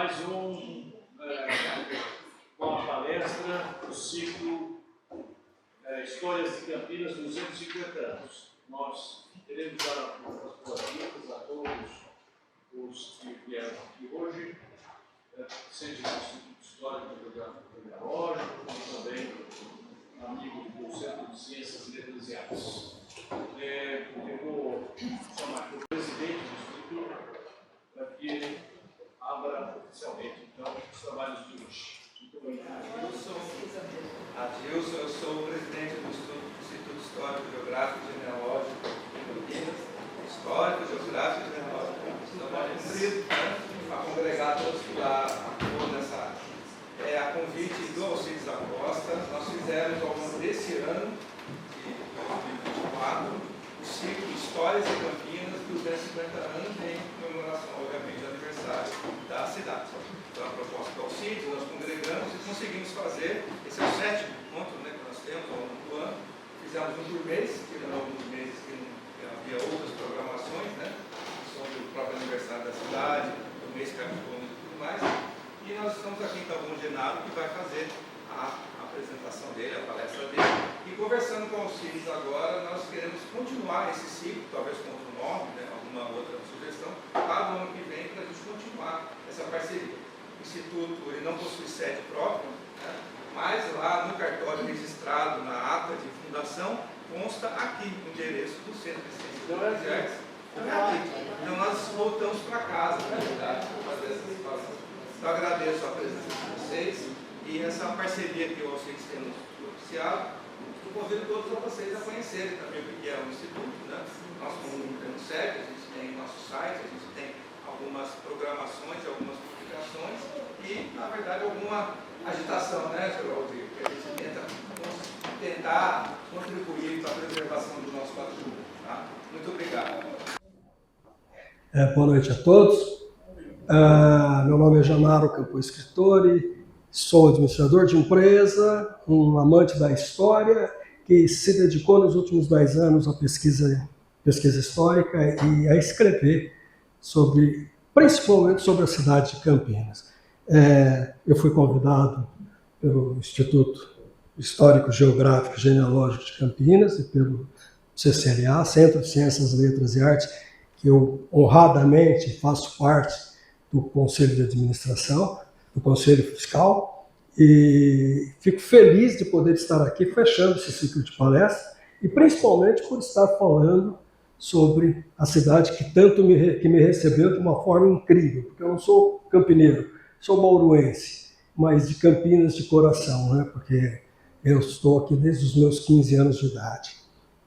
mais uma palestra do ciclo Histórias de Campinas 250 anos. Nós queremos dar as boas-vindas a todos os que vieram aqui hoje, seja do Instituto Histórico e Geográfico Genealógico, como também amigos do Centro de Ciências, Letras e Artes. Eu vou chamar aqui o presidente do Instituto para que ele abra oficialmente então, os trabalhos de hoje. Muito obrigado. Adilson, eu sou o presidente do Instituto Histórico, Geográfico e Genealógico de Campinas. Histórico, Geográfico e Genealógico. Estamos cumpridos para congregar todos lá nessa área. A convite do Alcides da Costa, nós fizemos ao longo desse ano, de 2024, o ciclo Histórias de Campinas, 250 anos, em comemoração, obviamente, do aniversário da cidade. Então, a proposta do Alcides, nós congregamos e conseguimos fazer, esse é o 7º encontro que nós temos ao longo do ano. Fizemos um por mês, tirando alguns meses que havia outras programações, sobre o próprio aniversário da cidade, o mês que acabou e tudo mais. E nós estamos aqui então com o Genaro, que vai fazer a apresentação dele, a palestra dele. E conversando com o Alcides agora, nós queremos continuar esse ciclo, talvez com outro nome, alguma outra sugestão, para o ano que vem, para a gente continuar essa parceria. O Instituto ele não possui sede própria, mas lá no cartório registrado, na ata de fundação, consta aqui o endereço do Centro de Ciências e Artes. Então nós voltamos para casa, na verdade, para fazer essas palestras. Então agradeço a presença de vocês e essa parceria que vocês têm nos propiciado. Convido todos a vocês a conhecerem também o que é o Instituto. Nós, como temos sede, a gente tem nosso site, a gente tem algumas programações, algumas publicações e, na verdade, alguma agitação, senhor Aldir, que a gente tenta tentar contribuir para a preservação do nosso patrimônio. Tá? Muito obrigado. Boa noite a todos. Meu nome é Genaro Campo Escritori, sou administrador de empresa, um amante da história que se dedicou nos últimos 10 anos à pesquisa histórica e a escrever principalmente sobre a cidade de Campinas. Eu fui convidado pelo Instituto Histórico, Geográfico e Genealógico de Campinas e pelo CCLA, Centro de Ciências, Letras e Artes, que eu honradamente faço parte do Conselho de Administração, do Conselho Fiscal, e fico feliz de poder estar aqui fechando esse ciclo de palestra e principalmente por estar falando sobre a cidade que tanto me recebeu de uma forma incrível, porque eu não sou campineiro, sou bauruense, mas de Campinas de coração, porque eu estou aqui desde os meus 15 anos de idade.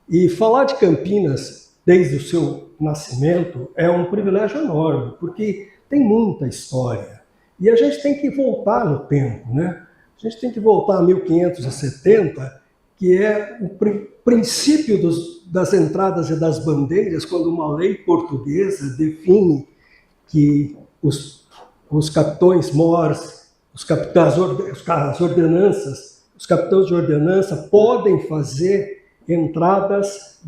E falar de Campinas desde o seu nascimento é um privilégio enorme, porque tem muita história. E a gente tem que voltar no tempo, A gente tem que voltar a 1570, que é o princípio das entradas e das bandeiras, quando uma lei portuguesa define que os capitães mores, os capitães de ordenança podem fazer entradas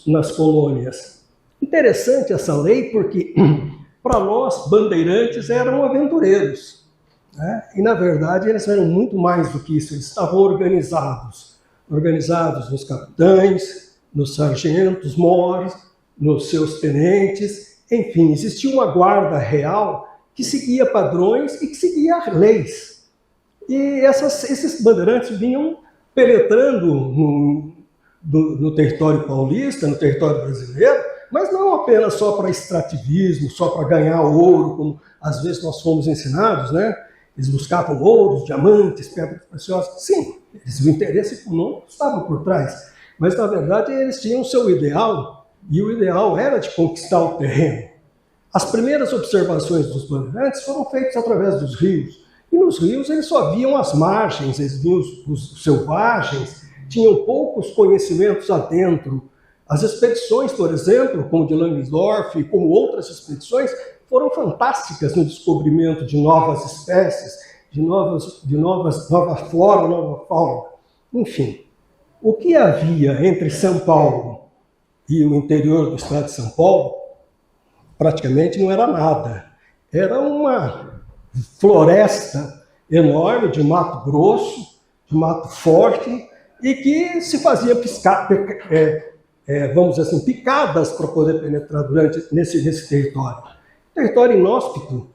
nas colônias. Interessante essa lei, porque para nós, bandeirantes, eram aventureiros. E, na verdade, eles eram muito mais do que isso. Eles estavam organizados nos capitães, nos sargentos mores, nos seus tenentes. Enfim, existia uma guarda real que seguia padrões e que seguia leis. E esses bandeirantes vinham penetrando no território paulista, no território brasileiro, mas não apenas só para extrativismo, só para ganhar ouro, como às vezes nós fomos ensinados, Eles buscavam ouro, diamantes, pedras preciosas. Sim, o interesse econômico estava por trás, mas na verdade eles tinham o seu ideal, e o ideal era de conquistar o terreno. As primeiras observações dos bandeirantes foram feitas através dos rios, e nos rios eles só viam as margens, eles viam os selvagens, tinham poucos conhecimentos adentro. As expedições, por exemplo, como de Langsdorff e como outras expedições, foram fantásticas no descobrimento de novas espécies, de nova flora, nova fauna. Enfim, o que havia entre São Paulo e o interior do estado de São Paulo praticamente não era nada. Era floresta enorme de Mato Grosso, de mato forte, e que se fazia vamos dizer assim, picadas para poder penetrar nesse território. Território inóspito.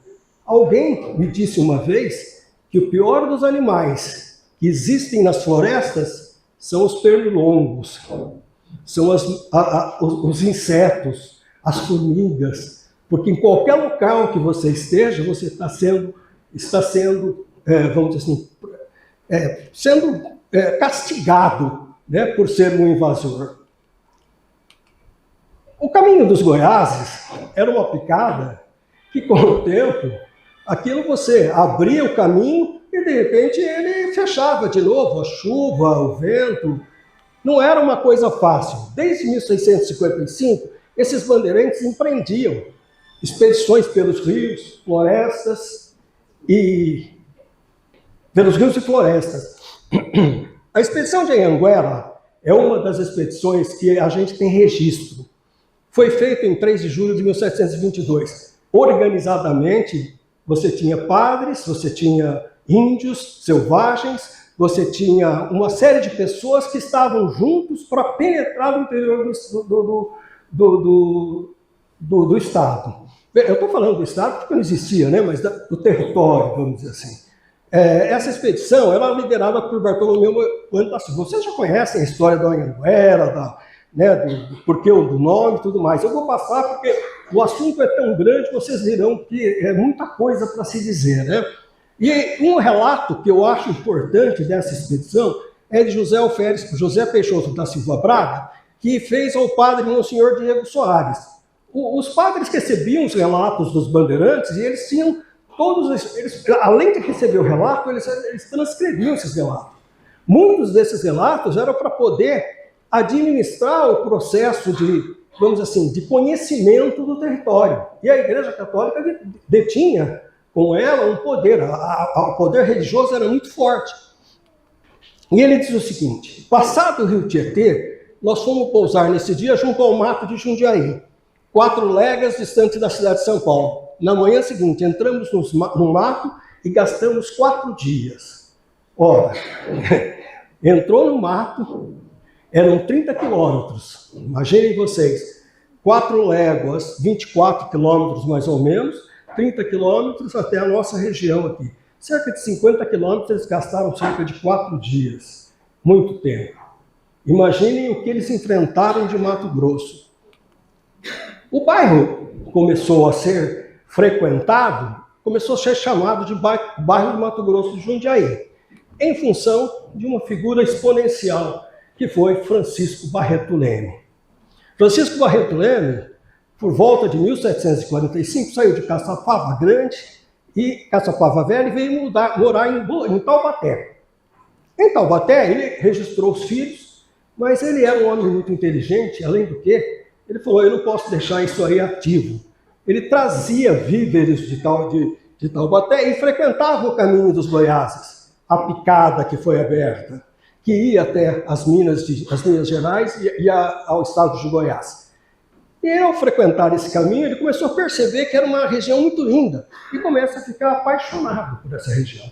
Alguém me disse uma vez que o pior dos animais que existem nas florestas são os pernilongos, são os insetos, as formigas, porque em qualquer local que você esteja, você está sendo vamos dizer assim, sendo castigado, né, por ser um invasor. O caminho dos Goiáses era uma picada que, com o tempo, aquilo você abria o caminho e, de repente, ele fechava de novo, a chuva, o vento. Não era uma coisa fácil. Desde 1655, esses bandeirantes empreendiam expedições pelos rios, florestas e florestas. A expedição de Anhanguera é uma das expedições que a gente tem registro. Foi feita em 3 de julho de 1722. Organizadamente, você tinha padres, você tinha índios selvagens, você tinha uma série de pessoas que estavam juntos para penetrar no interior do Estado. Eu estou falando do Estado porque não existia, né? Mas do território, vamos dizer assim. Essa expedição era liderada por Bartolomeu Bueno da Silva. Vocês já conhecem a história da Anhanguera, do porquê do nome e tudo mais. Eu vou passar porque o assunto é tão grande, vocês verão que é muita coisa para se dizer, né? E um relato que eu acho importante dessa expedição é de José Peixoto da Silva Braga, que fez ao padre Monsenhor Diego Soares. Os padres recebiam os relatos dos bandeirantes e eles tinham além de receber o relato, eles transcreviam esses relatos. Muitos desses relatos eram para poder administrar o processo vamos dizer assim, de conhecimento do território. E a Igreja Católica detinha com ela um poder, o poder religioso era muito forte. E ele diz o seguinte: passado o rio Tietê, nós fomos pousar nesse dia junto ao mato de Jundiaí, 4 léguas distante da cidade de São Paulo. Na manhã seguinte, entramos no mato e gastamos 4 dias. Ora, entrou no mato, eram 30 quilômetros. Imaginem vocês, 4 léguas, 24 quilômetros mais ou menos, 30 quilômetros até a nossa região aqui. Cerca de 50 quilômetros, eles gastaram cerca de 4 dias. Muito tempo. Imaginem o que eles enfrentaram de Mato Grosso. O bairro começou a ser frequentado, começou a ser chamado de bairro do Mato Grosso de Jundiaí, em função de uma figura exponencial, que foi Francisco Barreto Leme. Francisco Barreto Leme, por volta de 1745, saiu de Caçapava Grande e Caçapava Velha e veio morar em Taubaté. Em Taubaté, ele registrou os filhos, mas ele era um homem muito inteligente, além do que, ele falou: eu não posso deixar isso aí ativo. Ele trazia víveres de Taubaté e frequentava o caminho dos Goiáses, a picada que foi aberta, que ia até as Minas Gerais e ao estado de Goiás. E ao frequentar esse caminho, ele começou a perceber que era uma região muito linda e começa a ficar apaixonado por essa região.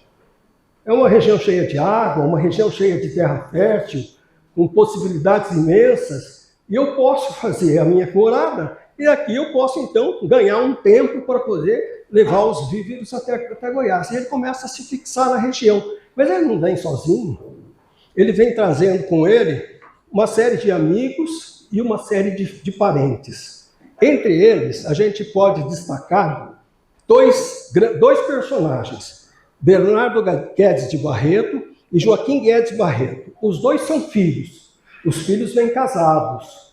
É uma região cheia de água, uma região cheia de terra fértil, com possibilidades imensas, e eu posso fazer a minha morada. E aqui eu posso, então, ganhar um tempo para poder levar os víveres até Goiás. E ele começa a se fixar na região. Mas ele não vem sozinho. Ele vem trazendo com ele uma série de amigos e uma série de parentes. Entre eles, a gente pode destacar dois personagens. Bernardo Guedes de Barreto e Joaquim Guedes Barreto. Os dois são filhos. Os filhos vêm casados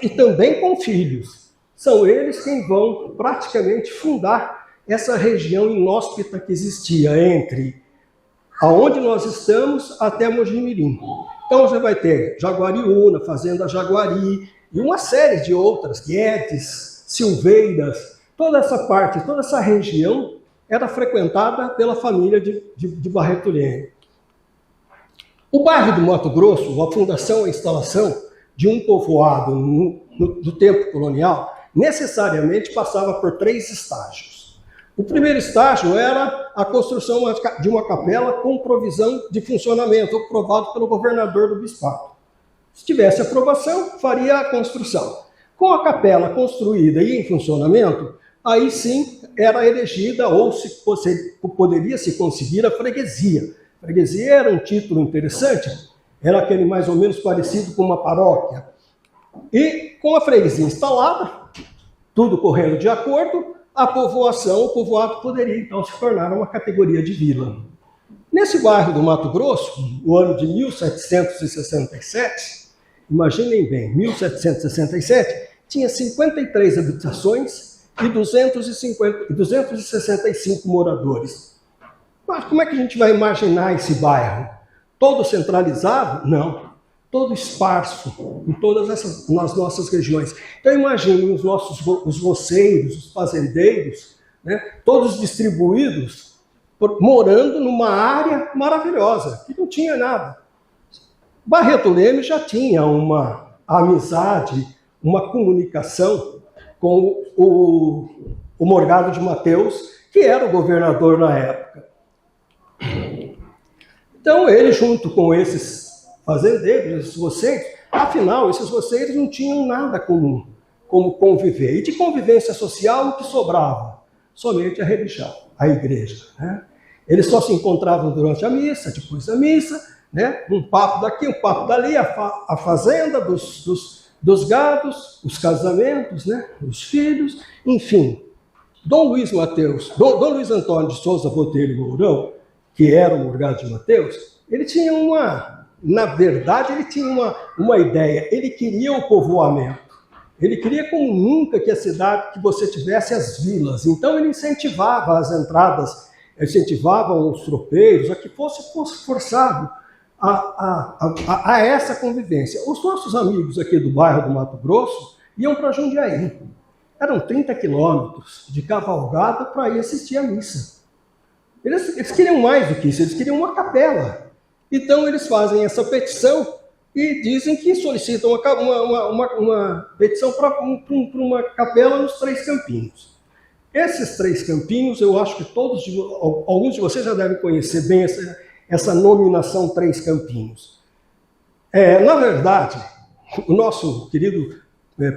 e também com filhos. São eles quem vão praticamente fundar essa região inóspita que existia entre aonde nós estamos até Mojimirim. Então você vai ter Jaguariúna, Fazenda Jaguari e uma série de outras, Guedes, Silveiras, toda essa parte, toda essa região era frequentada pela família de Barreto Leme. O bairro do Mato Grosso, a fundação e a instalação de um povoado no tempo colonial, necessariamente passava por 3 estágios. O primeiro estágio era a construção de uma capela com provisão de funcionamento, aprovado pelo governador do bispado. Se tivesse aprovação, faria a construção. Com a capela construída e em funcionamento, aí sim era elegida ou poderia se conseguir a freguesia. A freguesia era um título interessante, era aquele mais ou menos parecido com uma paróquia. E com a freguesia instalada, tudo correndo de acordo, a povoação, o povoado poderia então se tornar uma categoria de vila. Nesse bairro do Mato Grosso, no ano de 1767, imaginem bem, 1767, tinha 53 habitações e 265 moradores. Mas como é que a gente vai imaginar esse bairro? Todo centralizado? Não. Todo esparso em todas nas nossas regiões. Então imagine os roceiros, os fazendeiros, né, todos distribuídos, morando numa área maravilhosa, que não tinha nada. Barreto Leme já tinha uma amizade, uma comunicação com o Morgado de Mateus, que era o governador na época. Então ele, junto com esses fazendeiros, esses roceiros, afinal, esses roceiros não tinham nada como conviver. E de convivência social, o que sobrava? Somente a religião, a igreja. Né? Eles só se encontravam durante a missa, depois da missa, né? Um papo daqui, um papo dali, a fazenda dos gados, os casamentos, né? Os filhos, enfim. Dom Luiz Antônio de Souza Botelho Mourão, que era o Morgado de Mateus, ele tinha na verdade, ele tinha uma ideia. Ele queria o povoamento. Ele queria como nunca que você tivesse as vilas. Então ele incentivava as entradas, incentivava os tropeiros a que fosse forçado a essa convivência. Os nossos amigos aqui do bairro do Mato Grosso iam para Jundiaí. Eram 30 quilômetros de cavalgada para ir assistir a missa. Eles queriam mais do que isso, eles queriam uma capela. Então eles fazem essa petição e dizem que solicitam uma petição para uma capela nos Três Campinhos. Esses Três Campinhos, eu acho que alguns de vocês já devem conhecer bem essa nominação Três Campinhos. Na verdade, o nosso querido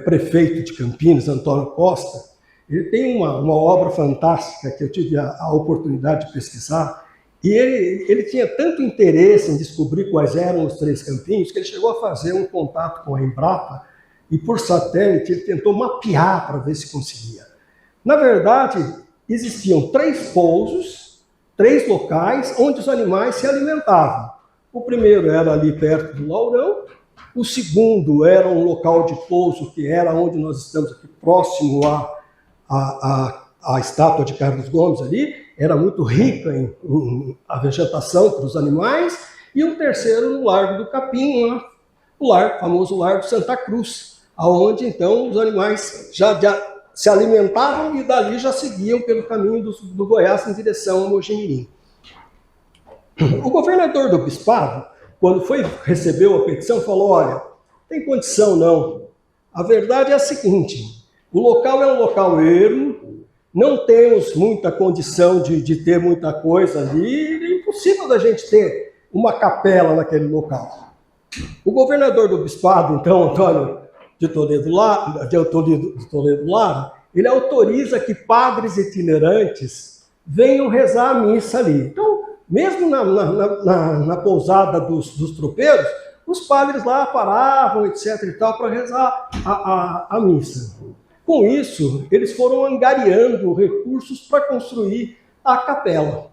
prefeito de Campinas, Antônio Costa, ele tem uma obra fantástica que eu tive a oportunidade de pesquisar. E ele tinha tanto interesse em descobrir quais eram os Três Campinhos, que ele chegou a fazer um contato com a Embrapa e, por satélite, ele tentou mapear para ver se conseguia. Na verdade, existiam 3 pousos, 3 locais onde os animais se alimentavam. O primeiro era ali perto do Laurão, o segundo era um local de pouso que era onde nós estamos aqui, próximo à estátua de Carlos Gomes ali, era muito rica em a vegetação para os animais, e o terceiro no Largo do Capim, o famoso Largo Santa Cruz, aonde então os animais já se alimentavam e dali já seguiam pelo caminho do Goiás em direção ao Mojimirim. O governador do bispado, quando recebeu a petição, falou: olha, tem condição não. A verdade é a seguinte: o local é um local ermo, não temos muita condição de ter muita coisa ali, é impossível da gente ter uma capela naquele local. O governador do bispado, então, Antônio de Toledo Lara, ele autoriza que padres itinerantes venham rezar a missa ali. Então, mesmo na pousada dos tropeiros, os padres lá paravam, etc. e tal, para rezar a missa. Com isso, eles foram angariando recursos para construir a capela.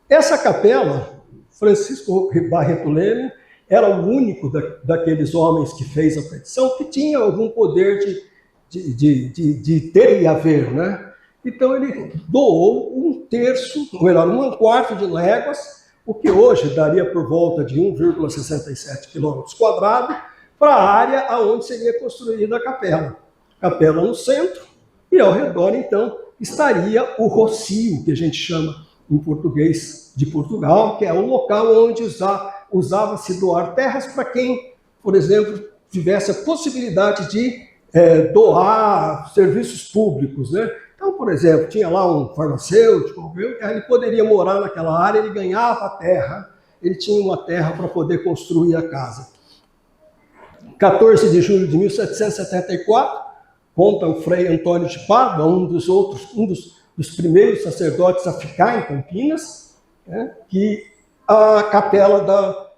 Essa capela, Francisco Barreto Leme era o único daqueles homens que fez a petição que tinha algum poder de ter e haver, né? Então ele doou 1 quarto de léguas, o que hoje daria por volta de 1,67 quilômetros quadrados, para a área onde seria construída a capela. Capela no centro, e ao redor, então, estaria o rocio, que a gente chama em português de Portugal, que é um local onde usava-se doar terras para quem, por exemplo, tivesse a possibilidade de doar serviços públicos, né? Então, por exemplo, tinha lá um farmacêutico, ele poderia morar naquela área, ele ganhava a terra, ele tinha uma terra para poder construir a casa. 14 de julho de 1774, conta o Frei Antônio de Pádua, um dos primeiros sacerdotes a ficar em Campinas, né, que a capela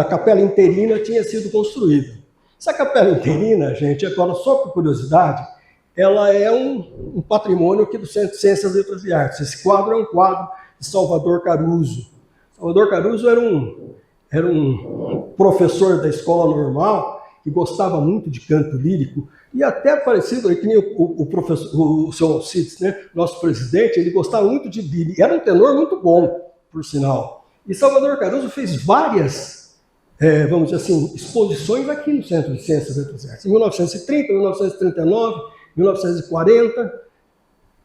capela interina tinha sido construída. Essa capela interina, gente, agora só por curiosidade, ela é um patrimônio aqui do Centro de Ciências, Letras e Artes. Esse quadro é um quadro de Salvador Caruso. Salvador Caruso era um professor da escola normal que gostava muito de canto lírico e até parecido, que nem o seu Alcides, né, nosso presidente, ele gostava muito de lírico. Era um tenor muito bom, por sinal. E Salvador Caruso fez várias, vamos dizer assim, exposições aqui no Centro de Ciências, Letras e Artes, em 1930, 1939, 1940.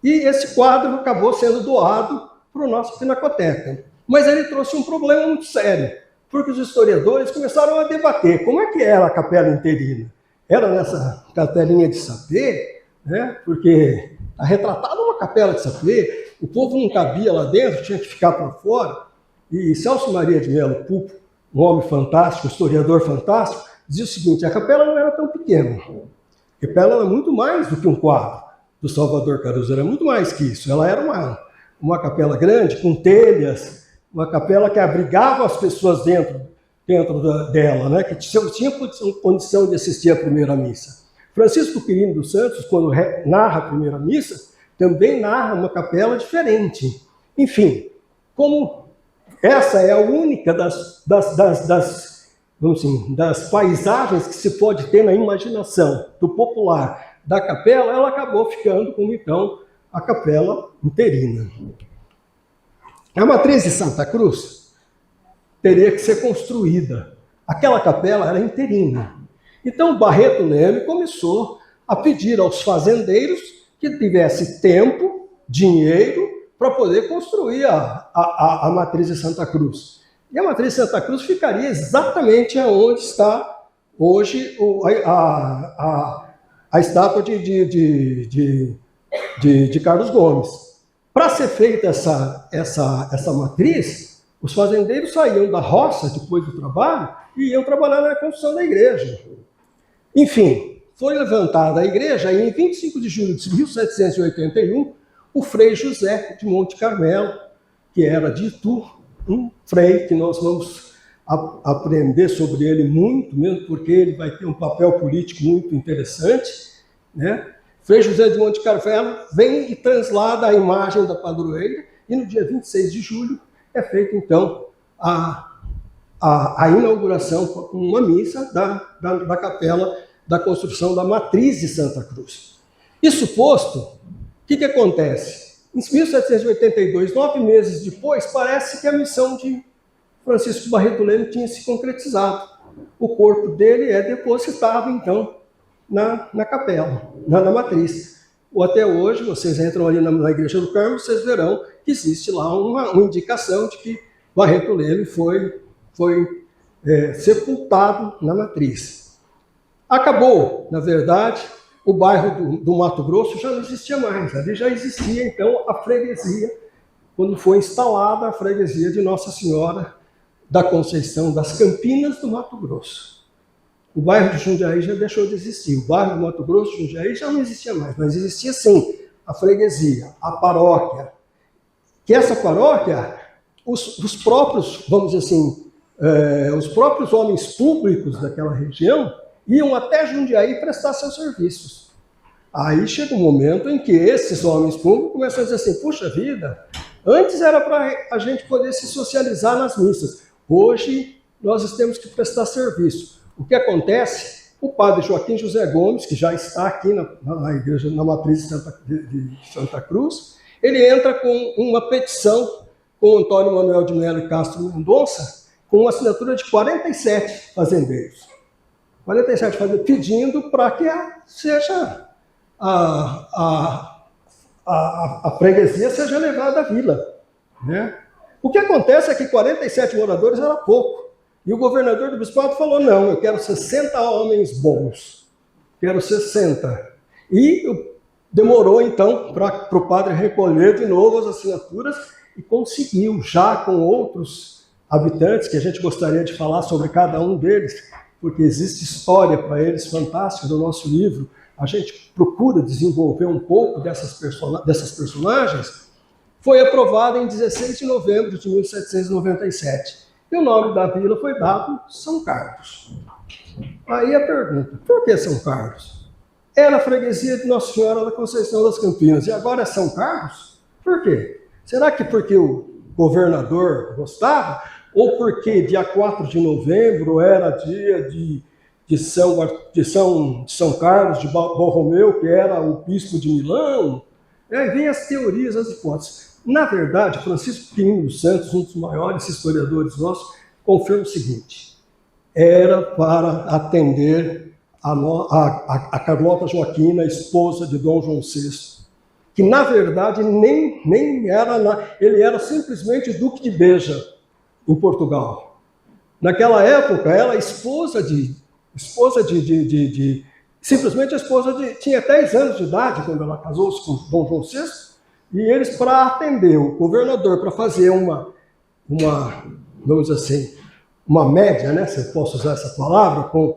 E esse quadro acabou sendo doado para a nossa Pinacoteca. Mas ele trouxe um problema muito sério, porque os historiadores começaram a debater como é que era a capela interina. Era nessa capelinha de sapê, né? Porque está retratada uma capela de sapê, o povo não cabia lá dentro, tinha que ficar para fora. E Celso Maria de Melo Pupo, um homem fantástico, um historiador fantástico, dizia o seguinte: a capela não era tão pequena. A capela era muito mais do que um quadro do Salvador Caruso, era muito mais que isso. Ela era uma capela grande, com telhas, uma capela que abrigava as pessoas dentro dela, né? Que tinha condição de assistir à primeira missa. Francisco Quirino dos Santos, quando narra a primeira missa, também narra uma capela diferente. Enfim, como essa é a única das paisagens que se pode ter na imaginação do popular da capela, ela acabou ficando como, então, a capela interina. A matriz de Santa Cruz teria que ser construída. Aquela capela era interina. Então, Barreto Leme começou a pedir aos fazendeiros que tivesse tempo, dinheiro, para poder construir a matriz de Santa Cruz. E a matriz de Santa Cruz ficaria exatamente onde está hoje a estátua de Carlos Gomes. Para ser feita essa matriz, os fazendeiros saíam da roça depois do trabalho e iam trabalhar na construção da igreja. Enfim, foi levantada a igreja e em 25 de julho de 1781, o Frei José de Monte Carmelo, que era de Itu, um frei que nós vamos aprender sobre ele muito, mesmo porque ele vai ter um papel político muito interessante, né? Frei José de Monte Carmelo vem e translada a imagem da padroeira e no dia 26 de julho é feita, então, a inauguração com uma missa da capela da construção da matriz de Santa Cruz. Isso posto, o que acontece? Em 1782, 9 meses depois, parece que a missão de Francisco Barreto Leme tinha se concretizado. O corpo dele é depositado, então, na capela, na matriz. Ou até hoje, vocês entram ali na Igreja do Carmo, vocês verão que existe lá uma indicação de que Barreto Leme foi sepultado na matriz. Acabou, na verdade, o bairro do Mato Grosso já não existia mais. Ali já existia, então, a freguesia, quando foi instalada a freguesia de Nossa Senhora da Conceição das Campinas do Mato Grosso. O bairro de Jundiaí já deixou de existir. O bairro do Mato Grosso de Jundiaí já não existia mais, mas existia sim a freguesia, a paróquia. Que essa paróquia, os próprios, vamos dizer assim, os próprios homens públicos daquela região iam até Jundiaí prestar seus serviços. Aí chega um momento em que esses homens públicos começam a dizer assim: puxa vida, antes era para a gente poder se socializar nas missas, hoje nós temos que prestar serviço. O que acontece? O padre Joaquim José Gomes, que já está aqui na igreja, na matriz de Santa Cruz, ele entra com uma petição com Antônio Manuel de Melo e Castro Mendonça, com uma assinatura de 47 fazendeiros. 47 fazendeiros pedindo para que seja a freguesia seja levada à vila, né? O que acontece é que 47 moradores era pouco. E o governador do bispado falou: não, eu quero 60 homens bons. quero 60. E demorou, então, para o padre recolher de novo as assinaturas e conseguiu, já com outros habitantes, que a gente gostaria de falar sobre cada um deles, porque existe história para eles fantástica no nosso livro. A gente procura desenvolver um pouco dessas personagens. Foi aprovada em 16 de novembro de 1797. E o nome da vila foi dado São Carlos. Aí a pergunta, por que São Carlos? Era a freguesia de Nossa Senhora da Conceição das Campinas, e agora é São Carlos? Por quê? Será que porque o governador gostava? Ou porque dia 4 de novembro era dia de São Carlos de Borromeu, que era o bispo de Milão? Aí vem as teorias, as hipóteses. Na verdade, Francisco Quirino dos Santos, um dos maiores historiadores nossos, confirma o seguinte: era para atender a Carlota Joaquina, esposa de Dom João VI, que na verdade nem era, ele era simplesmente Duque de Beja, em Portugal. Naquela época, ela simplesmente a esposa tinha 10 anos de idade quando ela casou-se com Dom João VI, e eles, para atender o governador, para fazer vamos dizer assim, uma média, né, se eu posso usar essa palavra, com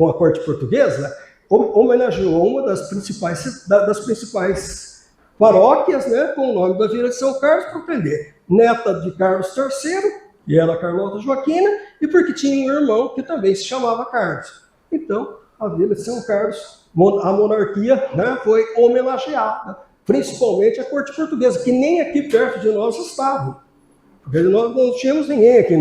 a corte portuguesa, homenageou uma das principais paróquias, né, com o nome da Vila de São Carlos, para prender. Neta de Carlos III, e ela Carlota Joaquina, e porque tinha um irmão que também se chamava Carlos. Então, a Vila de São Carlos, a monarquia, né, foi homenageada, principalmente a corte portuguesa, que nem aqui perto de nós estava. Porque nós não tínhamos ninguém aqui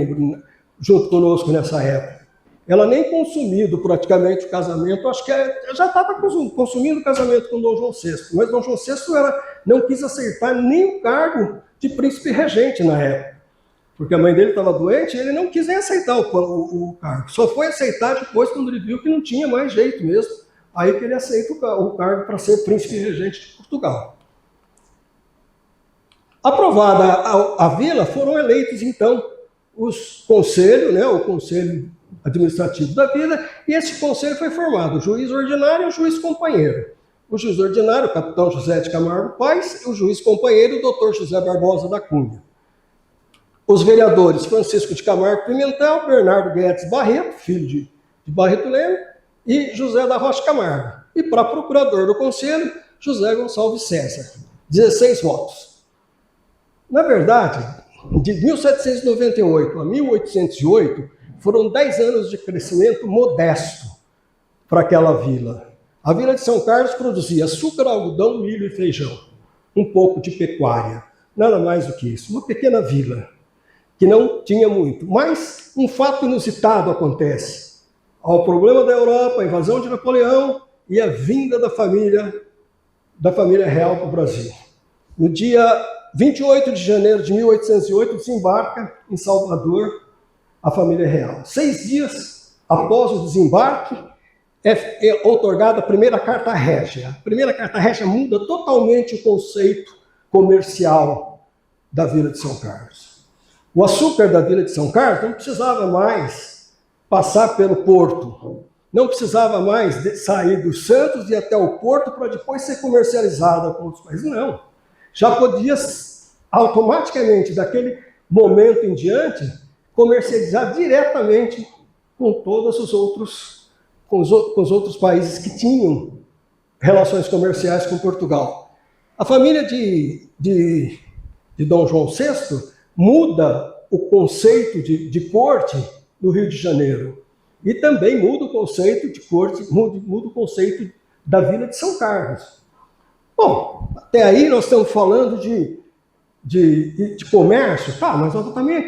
junto conosco nessa época. Ela nem consumido praticamente o casamento, acho que já estava consumindo o casamento com Dom João VI, mas Dom João VI não quis aceitar nem o cargo de príncipe regente na época, porque a mãe dele estava doente e ele não quis nem aceitar o cargo. Só foi aceitar depois quando ele viu que não tinha mais jeito mesmo, aí que ele aceita o cargo para ser príncipe regente de Portugal. Aprovada a vila, foram eleitos então os conselhos, né, o conselho administrativo da vila, e esse conselho foi formado o juiz ordinário e o juiz companheiro. O juiz ordinário, o capitão José de Camargo Paes, e o juiz companheiro, o doutor José Barbosa da Cunha. Os vereadores Francisco de Camargo Pimentel, Bernardo Guedes Barreto, filho de Barreto Leme, e José da Rocha Camargo. E para procurador do conselho, José Gonçalves César. 16 votos. Na verdade, de 1798 a 1808, foram 10 anos de crescimento modesto para aquela vila. A Vila de São Carlos produzia açúcar, algodão, milho e feijão. Um pouco de pecuária. Nada mais do que isso. Uma pequena vila, que não tinha muito. Mas um fato inusitado acontece. Ao problema da Europa, a invasão de Napoleão e a vinda da família real para o Brasil. No dia 28 de janeiro de 1808, desembarca em Salvador a família real. 6 dias após o desembarque, é outorgada a primeira Carta Régia. A primeira Carta Régia muda totalmente o conceito comercial da Vila de São Carlos. O açúcar da Vila de São Carlos não precisava mais passar pelo porto, não precisava mais sair dos Santos e ir até o porto para depois ser comercializada com outros países. Não. Já podia automaticamente, daquele momento em diante, comercializar diretamente com todos os outros, com os outros países que tinham relações comerciais com Portugal. A família de Dom João VI muda o conceito de corte no Rio de Janeiro. E também muda o conceito de corte, muda o conceito da Vila de São Carlos. Bom, até aí nós estamos falando de comércio, tá, mas nós também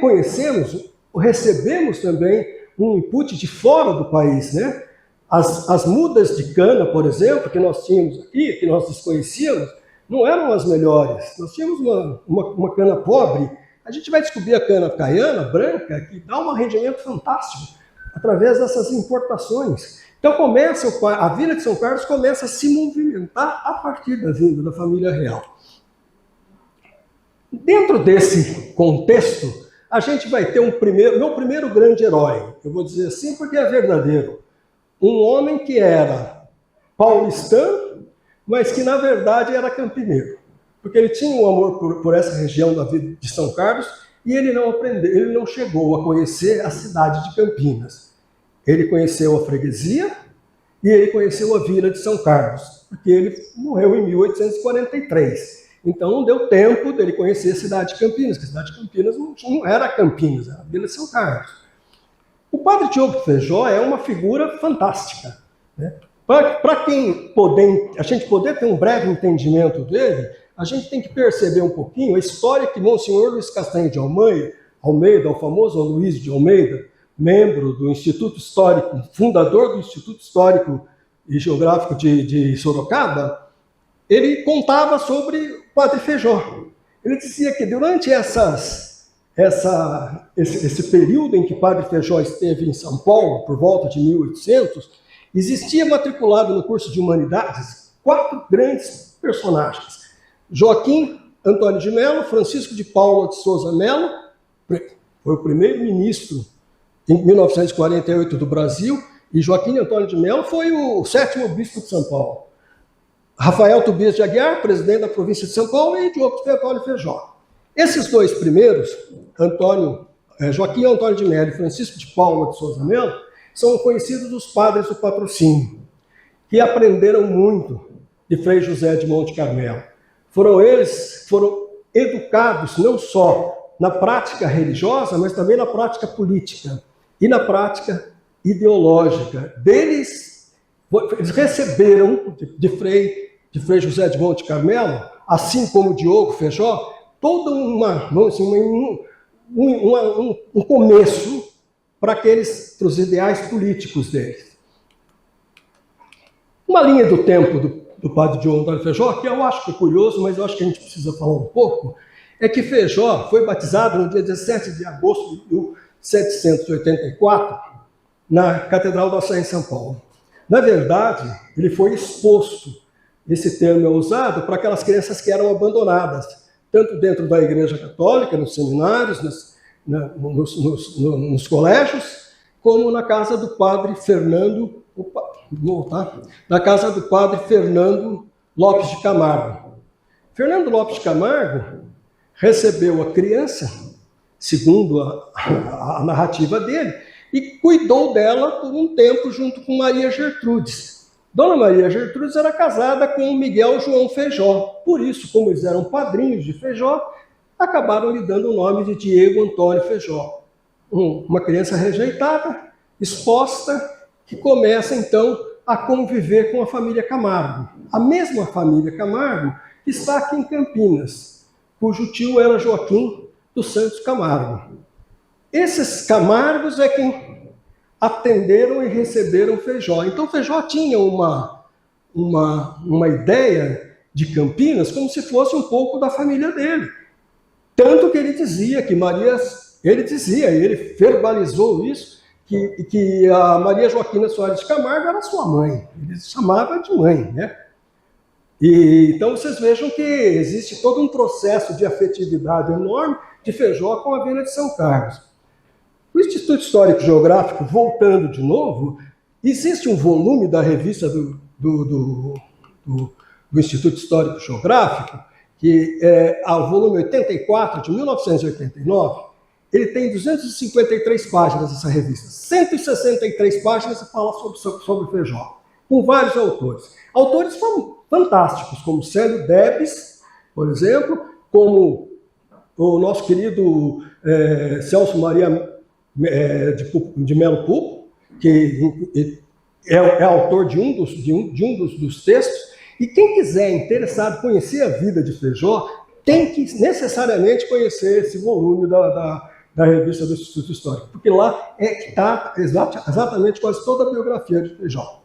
recebemos também um input de fora do país, né? As mudas de cana, por exemplo, que nós tínhamos aqui, que nós desconhecíamos, não eram as melhores. Nós tínhamos uma cana pobre. A gente vai descobrir a cana caiana, branca, que dá um rendimento fantástico através dessas importações. Então a Vila de São Carlos começa a se movimentar a partir da vinda da família real. Dentro desse contexto, a gente vai ter meu primeiro grande herói, eu vou dizer assim porque é verdadeiro, um homem que era paulistano, mas que na verdade era campineiro, porque ele tinha um amor por essa região da vida de São Carlos e ele não aprendeu, ele não chegou a conhecer a cidade de Campinas. Ele conheceu a freguesia e ele conheceu a vila de São Carlos, porque ele morreu em 1843. Então não deu tempo dele conhecer a cidade de Campinas, porque a cidade de Campinas não era Campinas, era a vila de São Carlos. O padre Diogo Feijó é uma figura fantástica, né? Para a gente poder ter um breve entendimento dele, a gente tem que perceber um pouquinho a história que Monsenhor Luiz Castanho de Almeida, o famoso Luiz de Almeida, membro do Instituto Histórico, fundador do Instituto Histórico e Geográfico de Sorocaba, ele contava sobre o padre Feijó. Ele dizia que durante esse período em que o padre Feijó esteve em São Paulo, por volta de 1800, existia matriculado no curso de Humanidades 4 grandes personagens. Joaquim Antônio de Melo, Francisco de Paula de Souza Melo, foi o primeiro-ministro em 1948 do Brasil, e Joaquim Antônio de Melo foi o 7º bispo de São Paulo. Rafael Tobias de Aguiar, presidente da província de São Paulo, e Diogo Antônio Feijó. Esses 2 primeiros, Joaquim Antônio de Melo e Francisco de Paula de Souza Melo, são conhecidos os padres do patrocínio, que aprenderam muito de Frei José de Monte Carmelo. Foram educados não só na prática religiosa, mas também na prática política e na prática ideológica. Eles receberam de Frei José de Monte Carmelo, assim como Diogo Feijó, todo um começo para os ideais políticos deles. Uma linha do tempo do padre Diogo Antônio Feijó, que eu acho que é curioso, mas eu acho que a gente precisa falar um pouco, é que Feijó foi batizado no dia 17 de agosto de 1784, na Catedral da Sé em São Paulo. Na verdade, ele foi exposto, esse termo é usado, para aquelas crianças que eram abandonadas, tanto dentro da Igreja Católica, nos seminários, nos colégios, como na casa do padre Fernando Lopes de Camargo. Fernando Lopes de Camargo recebeu a criança, segundo a narrativa dele, e cuidou dela por um tempo junto com Maria Gertrudes. Dona Maria Gertrudes era casada com Miguel João Feijó. Por isso, como eles eram padrinhos de Feijó, acabaram lhe dando o nome de Diego Antônio Feijó. Uma criança rejeitada, exposta, que começa então a conviver com a família Camargo. A mesma família Camargo que está aqui em Campinas, cujo tio era Joaquim dos Santos Camargo. Esses Camargos é quem atenderam e receberam Feijó. Então Feijó tinha uma ideia de Campinas como se fosse um pouco da família dele. Tanto que ele dizia que ele verbalizou isso, que a Maria Joaquina Soares de Camargo era sua mãe. Ele chamava de mãe, né? Então vocês vejam que existe todo um processo de afetividade enorme de Feijó com a Vila de São Carlos. O Instituto Histórico Geográfico, voltando de novo, existe um volume da revista do Instituto Histórico Geográfico, que é o volume 84, de 1989, ele tem 253 páginas, essa revista. 163 páginas fala sobre Feijó, com vários autores. Autores fantásticos, como Célio Debes, por exemplo, como o nosso querido Celso Maria de Melo Pupo, que é autor de um dos textos. E quem quiser, interessado, conhecer a vida de Feijó, tem que necessariamente conhecer esse volume da revista do Instituto Histórico, porque lá é que está exatamente quase toda a biografia de Feijó.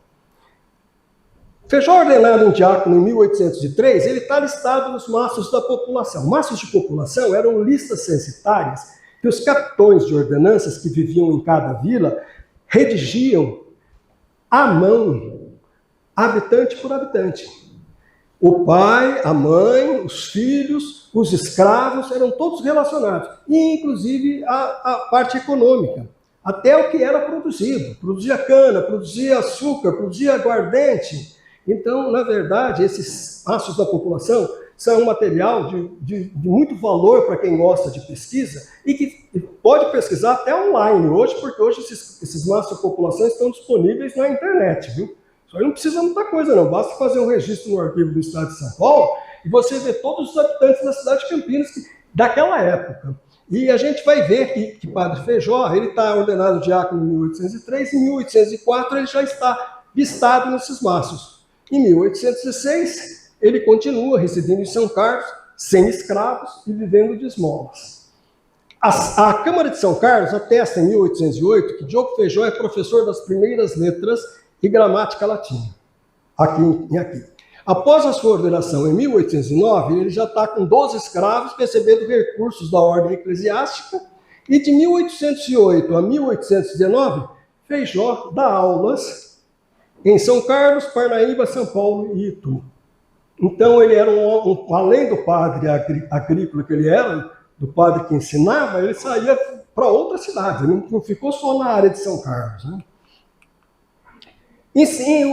Feijó, ordenado em diácono em 1803, ele está listado nos maços da população. Maços de população eram listas censitárias que os capitões de ordenanças que viviam em cada vila redigiam à mão, habitante por habitante. O pai, a mãe, os filhos, os escravos eram todos relacionados, e inclusive a parte econômica. até o que era produzido. Produzia cana, produzia açúcar, produzia aguardente. Então, na verdade, esses maços da população são um material de muito valor para quem gosta de pesquisa e que pode pesquisar até online hoje, porque hoje esses maços da população estão disponíveis na internet, viu? Isso aí não precisa muita coisa não, basta fazer um registro no arquivo do Estado de São Paulo e você vê todos os habitantes da cidade de Campinas daquela época. E a gente vai ver que Padre Feijó, ele está ordenado diácono em 1803, em 1804 ele já está vistado nesses maços. Em 1806, ele continua residindo em São Carlos, sem escravos e vivendo de esmolas. A Câmara de São Carlos atesta em 1808 que Diogo Feijó é professor das primeiras letras e gramática latina, aqui. Após a sua ordenação em 1809, ele já está com 12 escravos recebendo recursos da ordem eclesiástica e de 1808 a 1819, Feijó dá aulas em São Carlos, Parnaíba, São Paulo e Itu. Então ele era além do padre agrícola que ele era, do padre que ensinava, ele saía para outra cidade, não ficou só na área de São Carlos, né? E sim,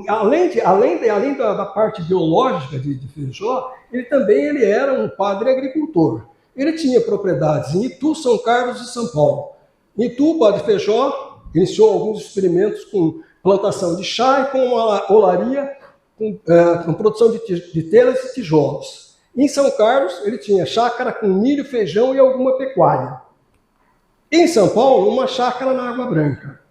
além da parte biológica de Feijó, ele era um padre agricultor. Ele tinha propriedades em Itu, São Carlos e São Paulo. Em Itu, o padre Feijó iniciou alguns experimentos com plantação de chá e com olaria, com produção de telhas e tijolos. Em São Carlos, ele tinha chácara com milho, feijão e alguma pecuária. Em São Paulo, uma chácara na Água Branca.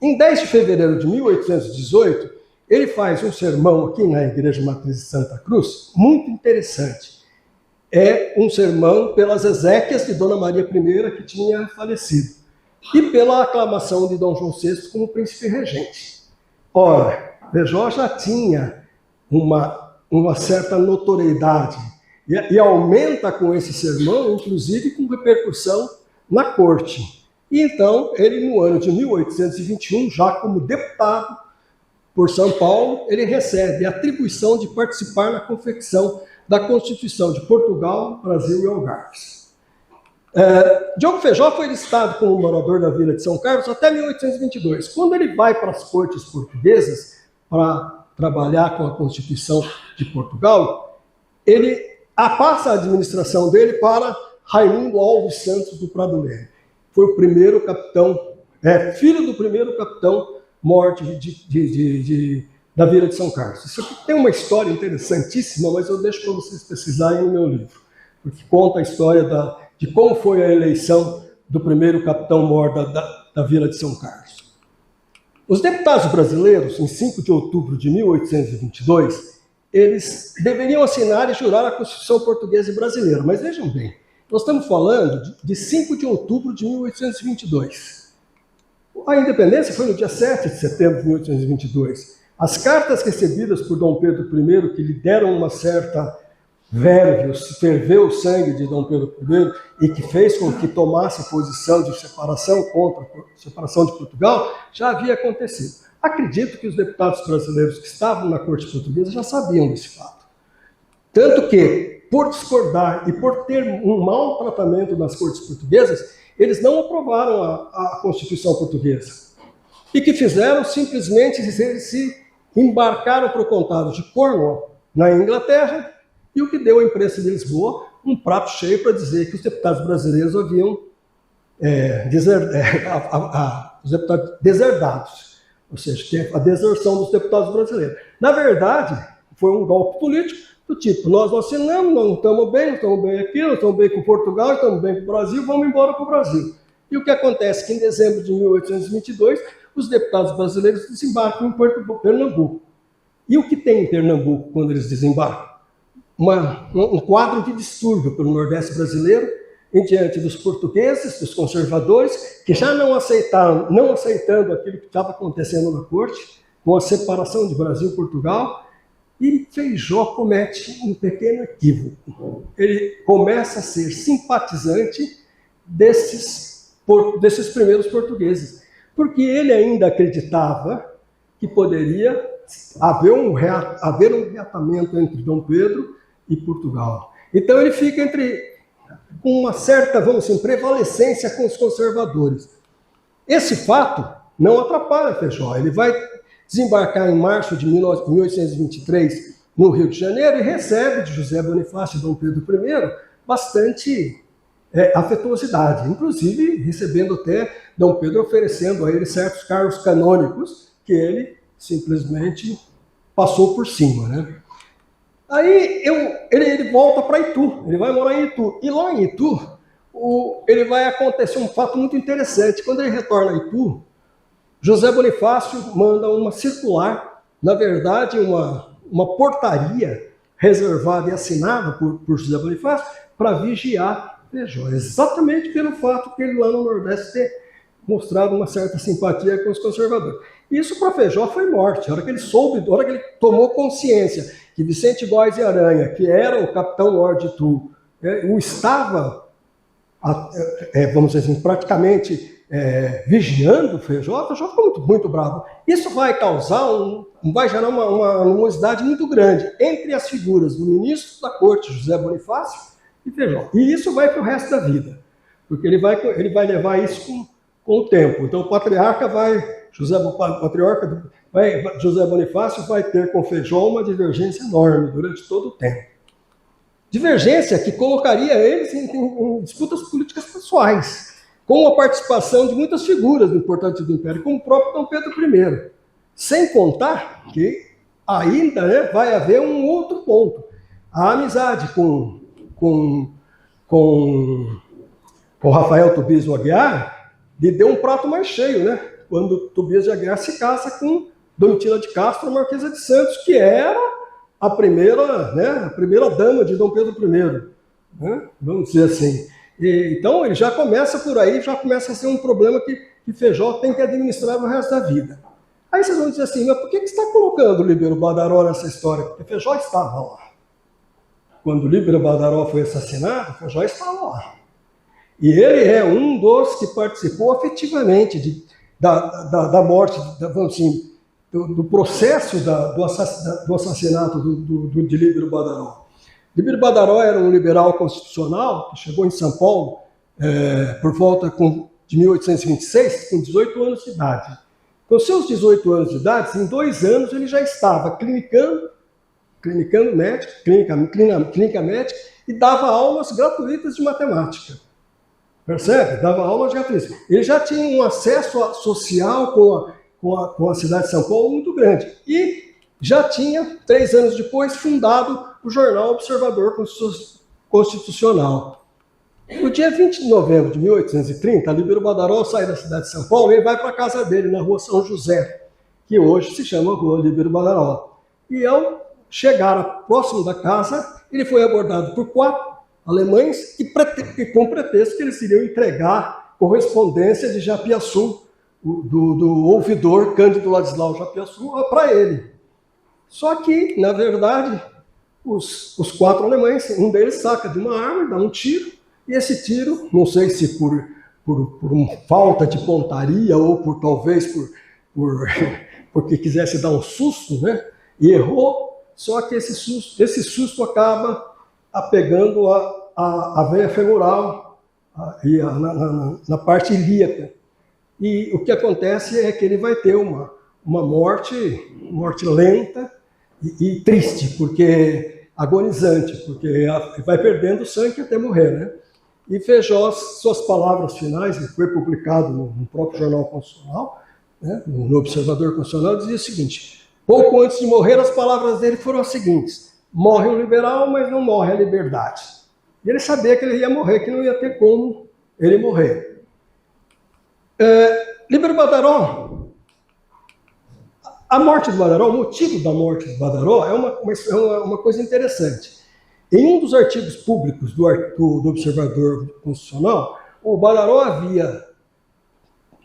Em 10 de fevereiro de 1818, ele faz um sermão aqui na Igreja Matriz de Santa Cruz, muito interessante. É um sermão pelas exéquias de Dona Maria I, que tinha falecido, e pela aclamação de Dom João VI como príncipe regente. Ora, Feijó já tinha uma certa notoriedade e aumenta com esse sermão, inclusive com repercussão na corte. E então, ele no ano de 1821, já como deputado por São Paulo, ele recebe a atribuição de participar na confecção da Constituição de Portugal, Brasil e Algarves. Diogo Feijó foi listado como morador da vila de São Carlos até 1822. Quando ele vai para as cortes portuguesas para trabalhar com a Constituição de Portugal, ele passa a administração dele para Raimundo Alves Santos do Prado Leme. Foi o primeiro capitão, filho do primeiro capitão morte da vila de São Carlos. Isso aqui tem uma história interessantíssima, mas eu deixo para vocês pesquisarem no meu livro, porque conta a história de como foi a eleição do primeiro capitão mor da vila de São Carlos. Os deputados brasileiros, em 5 de outubro de 1822, eles deveriam assinar e jurar a Constituição portuguesa e brasileira. Mas vejam bem, nós estamos falando de 5 de outubro de 1822. A independência foi no dia 7 de setembro de 1822. As cartas recebidas por Dom Pedro I, que lhe deram uma certa verve, ferveu o sangue de Dom Pedro I e que fez com que tomasse posição de separação contra a separação de Portugal, já havia acontecido. Acredito que os deputados brasileiros que estavam na corte portuguesa já sabiam desse fato. Tanto que, por discordar e por ter um mau tratamento nas cortes portuguesas, eles não aprovaram a Constituição portuguesa. E que fizeram simplesmente, eles se embarcaram para o condado de Cornwall, na Inglaterra, e o que deu à imprensa de Lisboa um prato cheio para dizer que os deputados brasileiros haviam deserdados, ou seja, a deserção dos deputados brasileiros. Na verdade, foi um golpe político do tipo, nós não assinamos, nós não estamos bem aqui, nós estamos bem com Portugal, estamos bem com o Brasil, vamos embora para o Brasil. E o que acontece é que em dezembro de 1822, os deputados brasileiros desembarcam em Pernambuco. E o que tem em Pernambuco quando eles desembarcam? Um quadro de distúrbio pelo Nordeste brasileiro, em diante dos portugueses, dos conservadores, que já não aceitando aquilo que estava acontecendo na corte, com a separação de Brasil e Portugal, e Feijó comete um pequeno equívoco. Ele começa a ser simpatizante desses primeiros portugueses, porque ele ainda acreditava que poderia haver um reatamento entre Dom Pedro e Portugal. Então ele fica uma certa, vamos dizer, prevalecência com os conservadores. Esse fato não atrapalha Feijó. Ele vai desembarcar em março de 1823 no Rio de Janeiro e recebe de José Bonifácio e Dom Pedro I bastante afetuosidade, inclusive recebendo até Dom Pedro oferecendo a ele certos cargos canônicos que ele simplesmente passou por cima, né? Aí ele volta para Itu, ele vai morar em Itu. E lá em Itu, ele vai acontecer um fato muito interessante. Quando ele retorna a Itu, José Bonifácio manda uma circular, na verdade uma portaria reservada e assinada por José Bonifácio para vigiar Feijó. Exatamente pelo fato que ele lá no Nordeste ter mostrado uma certa simpatia com os conservadores. Isso para Feijó foi morte. A hora que ele soube, a hora que ele tomou consciência que Vicente Góes e Aranha, que era o capitão-mor de Itu, o estava, vamos dizer assim, praticamente vigiando Feijó ficou muito, muito bravo. Isso vai causar, vai gerar uma animosidade muito grande entre as figuras do ministro da corte, José Bonifácio, e Feijó. E isso vai para o resto da vida, porque ele vai levar isso com o tempo. Então o patriarca José Bonifácio vai ter com Feijó uma divergência enorme durante todo o tempo. Divergência que colocaria eles em disputas políticas pessoais, com a participação de muitas figuras importantes do Império, como o próprio Dom Pedro I. Sem contar que ainda vai haver um outro ponto. A amizade com Rafael Tobias de Aguiar lhe deu um prato mais cheio, né? Quando Tobias de Aguiar se casa com Domitila de Castro, Marquesa de Santos, que era a primeira dama de Dom Pedro I, né? Vamos dizer assim. Então ele já começa por aí, já começa a ser um problema que Feijó tem que administrar o resto da vida. Aí vocês vão dizer assim, mas por que você está colocando o Líbero Badaró nessa história? Porque Feijó estava lá. Quando o Líbero Badaró foi assassinado, Feijó estava lá. E ele é um dos que participou afetivamente da morte, vamos assim, do processo do assassinato de Líbero Badaró. Líbero Badaró era um liberal constitucional que chegou em São Paulo por volta de 1826, com 18 anos de idade. Com seus 18 anos de idade, em 2 anos ele já estava clínica médica e dava aulas gratuitas de matemática. Percebe? Dava aulas gratuitas. Ele já tinha um acesso social com a cidade de São Paulo muito grande. E já tinha, 3 anos depois, fundado o jornal Observador Constitucional. No dia 20 de novembro de 1830, Líbero Badaró sai da cidade de São Paulo e vai para a casa dele, na rua São José, que hoje se chama Rua Líbero Badaró. E ao chegar próximo da casa, ele foi abordado por 4 alemães e com pretexto que eles iriam entregar correspondência de Japiaçu, do ouvidor Cândido Ladislau Japiaçu, para ele. Só que, na verdade, os 4 alemães, um deles saca de uma arma, dá um tiro, e esse tiro, não sei se por uma falta de pontaria ou talvez porque quisesse dar um susto, né? E errou, só que esse susto acaba apegando a veia femoral e na parte ilíaca. E o que acontece é que ele vai ter uma morte lenta e triste, porque agonizante, porque vai perdendo sangue até morrer, né? E Feijó, suas palavras finais, que foi publicado no próprio Jornal Constitucional, né, no Observador Constitucional, dizia o seguinte: pouco antes de morrer, as palavras dele foram as seguintes: morre um liberal, mas não morre a liberdade. E ele sabia que ele ia morrer, que não ia ter como ele morrer. Líbero Badaró, a morte do Badaró, o motivo da morte do Badaró é uma coisa interessante. Em um dos artigos públicos do Observador Constitucional, o Badaró havia,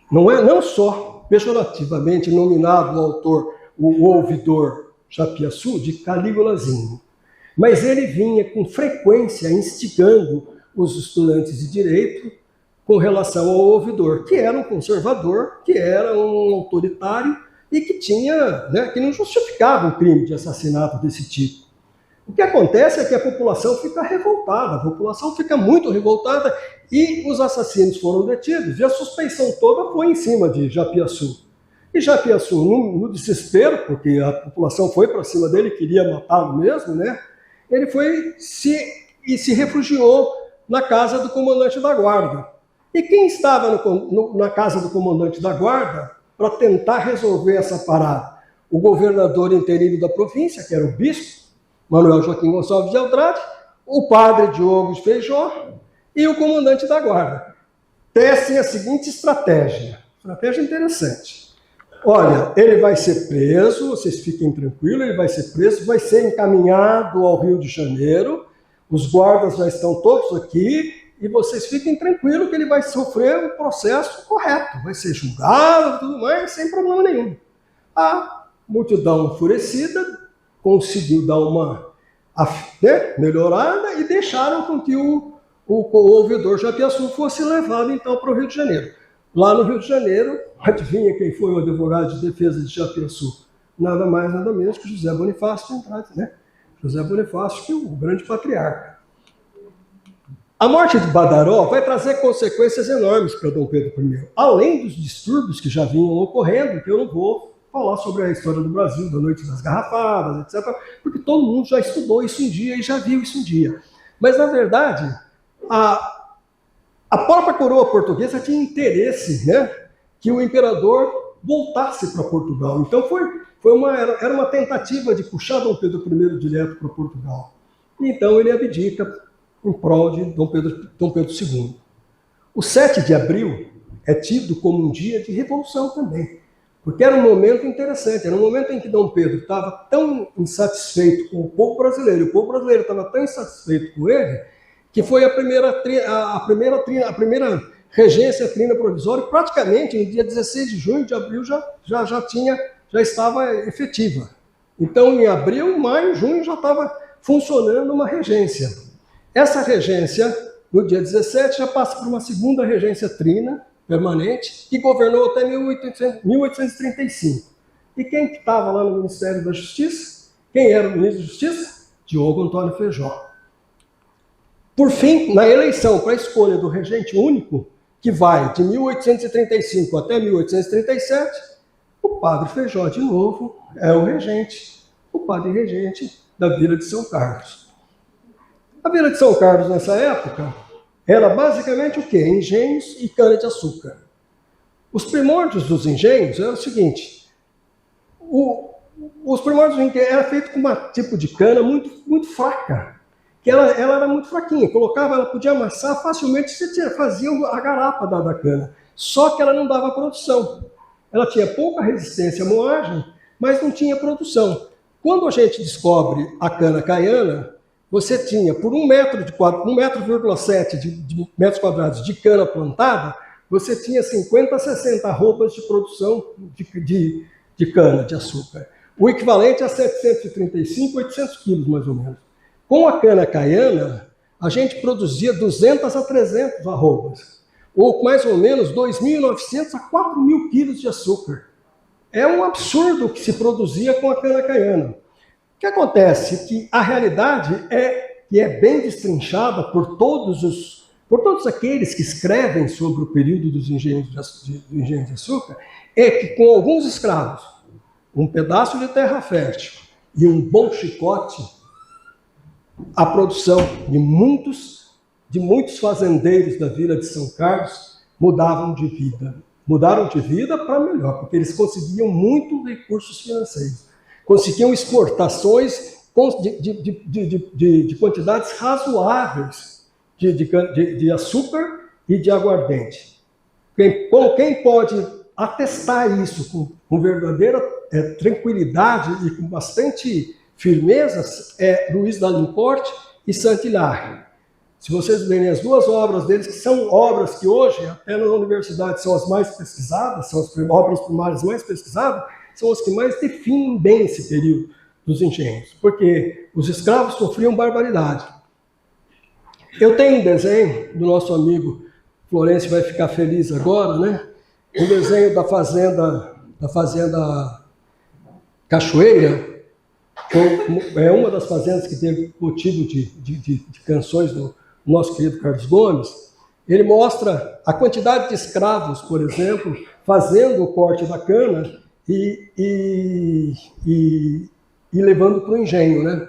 não só pejorativamente nominado o autor, o ouvidor Japiaçu, de Calígulazinho, mas ele vinha com frequência instigando os estudantes de direito com relação ao ouvidor, que era um conservador, que era um autoritário e que tinha, né, que não justificava um crime de assassinato desse tipo. O que acontece é que a população fica revoltada, a população fica muito revoltada e os assassinos foram detidos. E a suspeição toda foi em cima de Japiaçu. E Japiaçu, no desespero, porque a população foi para cima dele, queria matá-lo mesmo, né? Ele foi se refugiou na casa do comandante da guarda. E quem estava na casa do comandante da guarda para tentar resolver essa parada? O governador interino da província, que era o bispo, Manuel Joaquim Gonçalves de Andrade, o padre Diogo de Feijó e o comandante da guarda. Testem a seguinte estratégia interessante. Olha, ele vai ser preso, vocês fiquem tranquilos, ele vai ser preso, vai ser encaminhado ao Rio de Janeiro, os guardas já estão todos aqui, e vocês fiquem tranquilos que ele vai sofrer o processo correto, vai ser julgado e tudo mais, sem problema nenhum. A multidão enfurecida conseguiu dar uma melhorada e deixaram com que o ouvidor Japiaçu fosse levado então para o Rio de Janeiro. Lá no Rio de Janeiro, adivinha quem foi o advogado de defesa de Japiaçu? Nada mais, nada menos que José Bonifácio de Andrade, né? José Bonifácio, que é o grande patriarca. A morte de Badaró vai trazer consequências enormes para Dom Pedro I, além dos distúrbios que já vinham ocorrendo, que eu não vou falar sobre a história do Brasil, da Noite das Garrafadas, etc., porque todo mundo já estudou isso um dia e já viu isso um dia. Mas, na verdade, a própria coroa portuguesa tinha interesse, né, que o imperador voltasse para Portugal. Então era uma tentativa de puxar Dom Pedro I direto para Portugal. Então ele abdica em prol de Dom Pedro II. O 7 de abril é tido como um dia de revolução também, porque era um momento interessante, era um momento em que Dom Pedro estava tão insatisfeito com o povo brasileiro, e o povo brasileiro estava tão insatisfeito com ele, que foi a primeira regência trina provisória, praticamente no dia 16 de junho, de abril, já estava efetiva. Então, em abril, maio, junho, já estava funcionando uma regência. Essa regência, no dia 17, já passa por uma segunda regência trina, permanente, que governou até 1835. E quem estava lá no Ministério da Justiça? Quem era o ministro da Justiça? Diogo Antônio Feijó. Por fim, na eleição para a escolha do regente único, que vai de 1835 até 1837, o padre Feijó, de novo, é o regente, o padre regente da Vila de São Carlos. A Vila de São Carlos, nessa época, era basicamente o quê? Engenhos e cana-de-açúcar. Os primórdios dos engenhos eram o seguinte: os primórdios dos engenhos eram feitos com um tipo de cana muito fraca, que ela era muito fraquinha, ela podia amassar facilmente, você fazia a garapa da cana, só que ela não dava produção. Ela tinha pouca resistência à moagem, mas não tinha produção. Quando a gente descobre a cana caiana, você tinha, por 1,7 de metros quadrados de cana plantada, você tinha 50 a 60 arrobas de produção de cana, de açúcar. O equivalente a 735, 800 quilos, mais ou menos. Com a cana caiana, a gente produzia 200 a 300 arrobas, ou mais ou menos 2.900 a 4.000 quilos de açúcar. É um absurdo o que se produzia com a cana caiana. O que acontece? Que a realidade que é bem destrinchada por todos aqueles que escrevem sobre o período dos engenhos de açúcar, é que com alguns escravos, um pedaço de terra fértil e um bom chicote, a produção de muitos fazendeiros da Vila de São Carlos mudaram de vida para melhor, porque eles conseguiam muitos recursos financeiros, conseguiam exportações de quantidades razoáveis de açúcar e de aguardente. Quem pode atestar isso com verdadeira tranquilidade e com bastante firmeza é Luiz d'Alincourt e Saint-Hilaire. Se vocês verem as duas obras deles, que são obras que hoje, até na universidade, são as mais pesquisadas, são as obras primárias mais pesquisadas, são as que mais definem bem esse período dos engenhos, porque os escravos sofriam barbaridade. Eu tenho um desenho do nosso amigo Florencio, vai ficar feliz agora, né? Um desenho da fazenda Cachoeira, é uma das fazendas que teve motivo de canções do nosso querido Carlos Gomes. Ele mostra a quantidade de escravos, por exemplo, fazendo o corte da cana e levando para o engenho, né?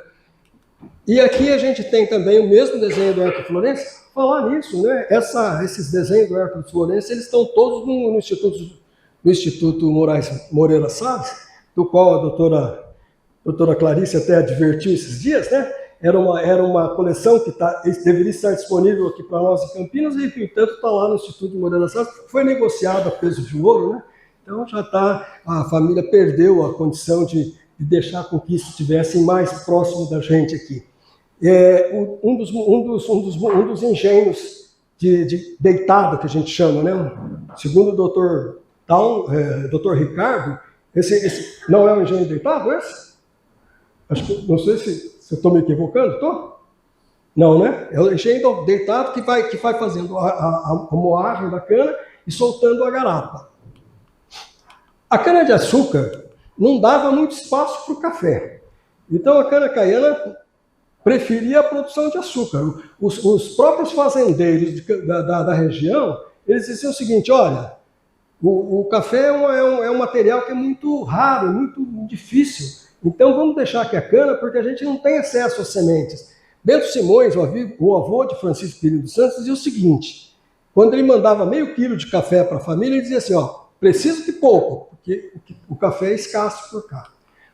E aqui a gente tem também o mesmo desenho do Hércules Florencio. Falar nisso, né? Esses desenhos do Hércules Florencio, eles estão todos no Instituto Moreira Salles, do qual a doutora Clarice até advertiu esses dias, né? Era uma coleção que deveria estar disponível aqui para nós em Campinas e, portanto, está lá no Instituto Moreira Salles. Foi negociado a peso de ouro, né? Então já a família perdeu a condição de deixar com que isso estivesse mais próximo da gente aqui. Um dos engenhos de deitado, que a gente chama, né? Segundo o Dr. Ricardo, esse não é um engenho deitado, esse? Acho que, não sei se eu estou me equivocando, estou? Não, né? É o engenho deitado que vai fazendo a moagem da cana e soltando a garapa. A cana-de-açúcar não dava muito espaço para o café. Então a cana-caiana preferia a produção de açúcar. Os próprios fazendeiros da região, eles diziam o seguinte: olha, o café é um material que é muito raro, muito difícil. Então vamos deixar aqui a cana, porque a gente não tem acesso às sementes. Bento Simões, o avô de Francisco Pires dos Santos, dizia o seguinte: quando ele mandava meio quilo de café para a família, ele dizia assim, ó, preciso de pouco, porque o café é escasso por cá.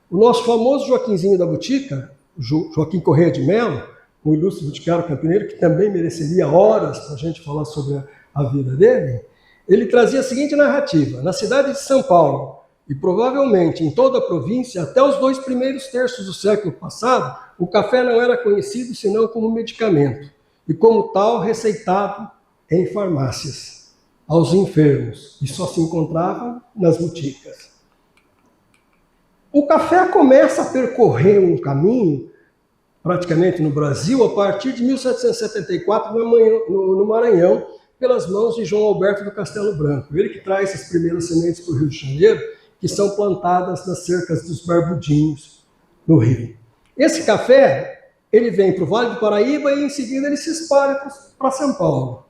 O nosso famoso Joaquinzinho da Botica, Joaquim Corrêa de Mello, um ilustre boticário campineiro, que também mereceria horas para a gente falar sobre a vida dele, ele trazia a seguinte narrativa: na cidade de São Paulo, e provavelmente em toda a província, até os 2 primeiros terços do século passado, o café não era conhecido senão como medicamento, e como tal receitado em farmácias, aos enfermos, e só se encontrava nas boticas. O café começa a percorrer um caminho, praticamente no Brasil, a partir de 1774, no Maranhão, pelas mãos de João Alberto do Castelo Branco. Ele que traz essas primeiras sementes para o Rio de Janeiro, que são plantadas nas cercas dos Barbudinhos, no Rio. Esse café, ele vem para o Vale do Paraíba e em seguida ele se espalha para São Paulo.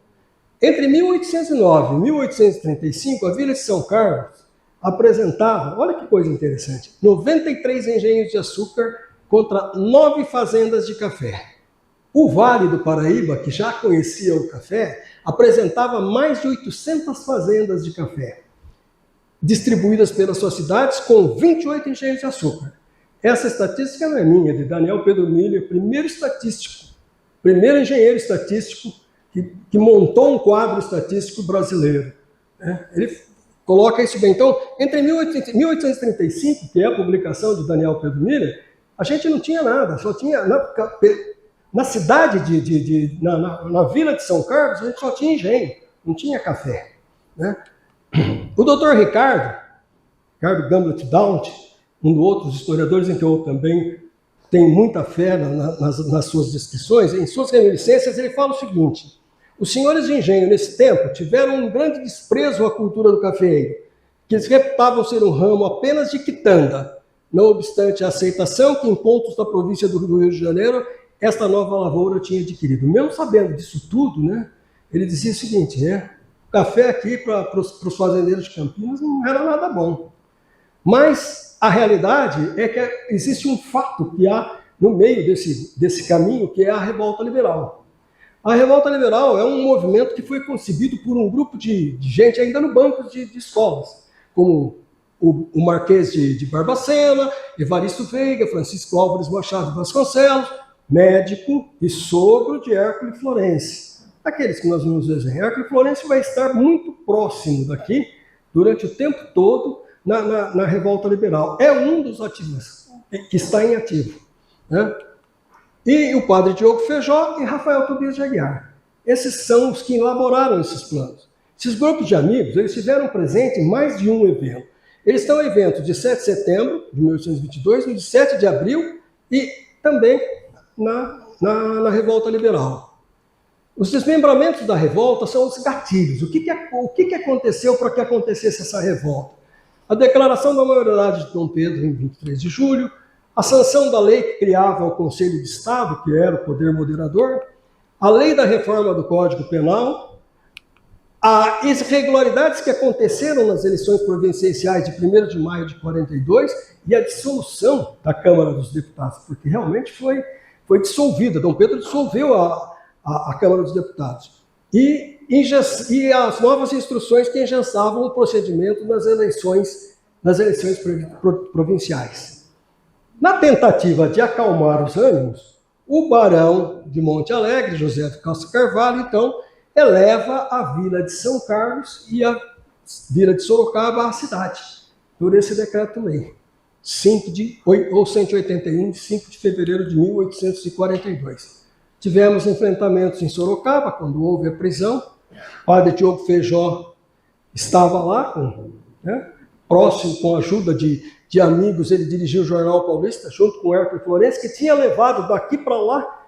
Entre 1809 e 1835, a Vila de São Carlos apresentava, olha que coisa interessante, 93 engenhos de açúcar contra 9 fazendas de café. O Vale do Paraíba, que já conhecia o café, apresentava mais de 800 fazendas de café, distribuídas pelas suas cidades com 28 engenhos de açúcar. Essa estatística não é minha, é de Daniel Pedro Miller, primeiro engenheiro estatístico que montou um quadro estatístico brasileiro. Ele coloca isso bem. Então, entre 1835, que é a publicação de Daniel Pedro Miller, a gente não tinha nada, só tinha... Na cidade, na Vila de São Carlos, a gente só tinha engenho, não tinha café, né? O doutor Ricardo Gamblet Daunt, um dos outros historiadores em que eu também tenho muita fé nas suas descrições, em suas reminiscências, ele fala o seguinte: os senhores de engenho, nesse tempo, tiveram um grande desprezo à cultura do cafeeiro, que eles reputavam ser um ramo apenas de quitanda, não obstante a aceitação que em pontos da província do Rio de Janeiro esta nova lavoura tinha adquirido. Mesmo sabendo disso tudo, né, ele dizia o seguinte: o café aqui para os fazendeiros de Campinas não era nada bom. Mas a realidade é que existe um fato que há no meio desse caminho, que é a revolta liberal. A revolta liberal é um movimento que foi concebido por um grupo de gente ainda no banco de escolas, como o Marquês de Barbacena, Evaristo Veiga, Francisco Álvares Machado Vasconcelos, médico e sogro de Hércules Florencio. Aqueles que nós vimos no desenho. Hércules Florencio vai estar muito próximo daqui, durante o tempo todo, na revolta liberal. É um dos ativos que está em ativo, né? E o padre Diogo Feijó e Rafael Tobias de Aguiar. Esses são os que elaboraram esses planos. Esses grupos de amigos, eles tiveram presente em mais de um evento. Eles estão em eventos de 7 de setembro de 1822, no de 7 de abril e também na revolta liberal. Os desmembramentos da revolta são os gatilhos. O que aconteceu para que acontecesse essa revolta? A declaração da maioridade de Dom Pedro em 23 de julho, a sanção da lei que criava o Conselho de Estado, que era o poder moderador, a lei da reforma do Código Penal, as irregularidades que aconteceram nas eleições providenciais de 1º de maio de 42 e a dissolução da Câmara dos Deputados, porque realmente foi dissolvida. Dom Pedro dissolveu a Câmara dos Deputados. E as novas instruções que engessavam o procedimento nas eleições provinciais. Na tentativa de acalmar os ânimos, o barão de Monte Alegre, José de Castro Carvalho, então, eleva a vila de São Carlos e a vila de Sorocaba à cidade, por esse decreto-lei, 181, de 5 de fevereiro de 1842. Tivemos enfrentamentos em Sorocaba, quando houve a prisão. O padre Diogo Feijó estava lá, próximo, com a ajuda de amigos, ele dirigiu o Jornal Paulista, junto com o Hércules Florencio, que tinha levado daqui para lá,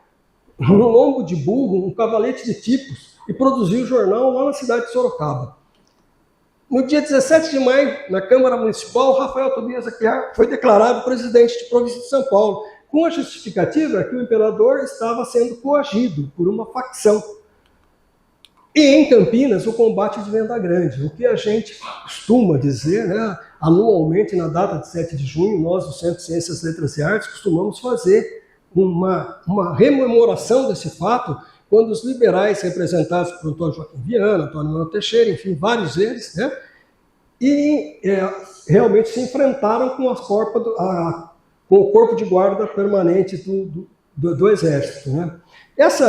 no lombo de burro, um cavalete de tipos, e produziu o jornal lá na cidade de Sorocaba. No dia 17 de maio, na Câmara Municipal, Rafael Tobias Aguiar foi declarado presidente de província de São Paulo, com a justificativa que o imperador estava sendo coagido por uma facção. E em Campinas, o combate de Venda Grande, o que a gente costuma dizer, anualmente, na data de 7 de junho, nós, do Centro de Ciências, Letras e Artes, costumamos fazer uma rememoração desse fato, quando os liberais, representados por Antônio Joaquim Viana, Antônio Manuel Teixeira, enfim, vários deles, realmente se enfrentaram com o corpo de guarda permanente do Exército. Esse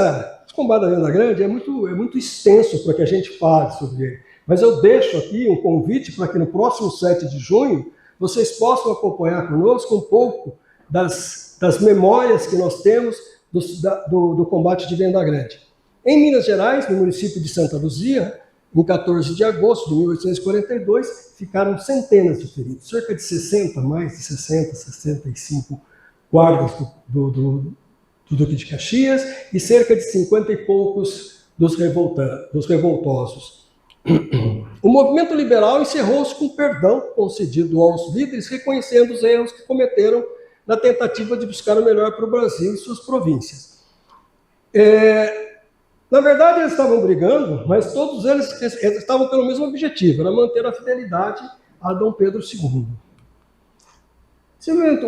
combate da Venda Grande é muito extenso para que a gente fale sobre ele, mas eu deixo aqui um convite para que no próximo 7 de junho vocês possam acompanhar conosco um pouco das memórias que nós temos do combate de Venda Grande. Em Minas Gerais, no município de Santa Luzia, em 14 de agosto de 1842, ficaram centenas de feridos, cerca de 60, mais de 60, 65 guardas do Duque de Caxias e cerca de 50 e poucos dos revoltosos. O movimento liberal encerrou-se com perdão concedido aos líderes, reconhecendo os erros que cometeram na tentativa de buscar o melhor para o Brasil e suas províncias. Na verdade, eles estavam brigando, mas todos eles estavam pelo mesmo objetivo, era manter a fidelidade a Dom Pedro II.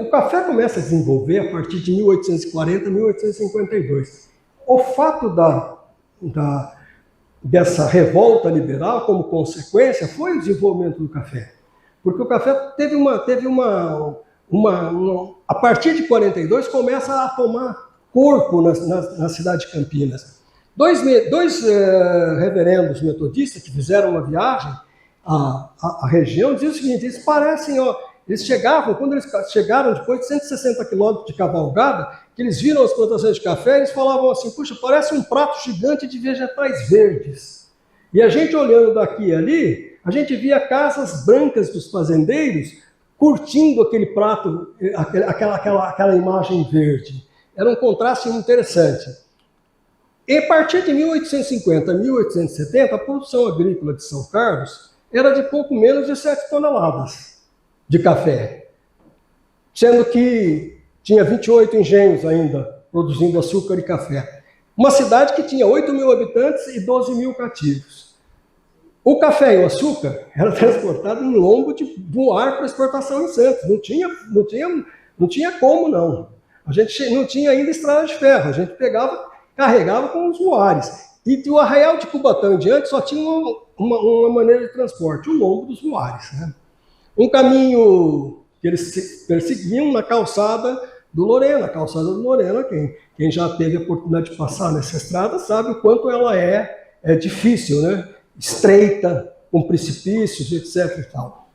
O café começa a desenvolver a partir de 1840, 1852. O fato dessa revolta liberal, como consequência, foi o desenvolvimento do café. Porque o café teve a partir de 42, começa a tomar corpo na cidade de Campinas. Dois reverendos metodistas que fizeram uma viagem à região diziam o seguinte: eles parecem, quando eles chegaram depois de 160 quilômetros de cavalgada, que eles viram as plantações de café, eles falavam assim: puxa, parece um prato gigante de vegetais verdes. E a gente olhando daqui e ali, a gente via casas brancas dos fazendeiros curtindo aquele prato, aquela imagem verde. Era um contraste muito interessante. E a partir de 1850 a 1870, a produção agrícola de São Carlos era de pouco menos de 7 toneladas de café, sendo que tinha 28 engenhos ainda produzindo açúcar e café. Uma cidade que tinha 8 mil habitantes e 12 mil cativos. O café e o açúcar era transportado em lombo de voar para exportação em Santos. Não tinha como, não. A gente não tinha ainda estrada de ferro, a gente carregava com os voares. E do Arraial de Cubatão em diante só tinha uma maneira de transporte, o lombo dos voares. Um caminho que eles perseguiam na calçada do Lorena. A calçada do Lorena, quem já teve a oportunidade de passar nessa estrada sabe o quanto ela é difícil, estreita, com precipícios, etc. E tal.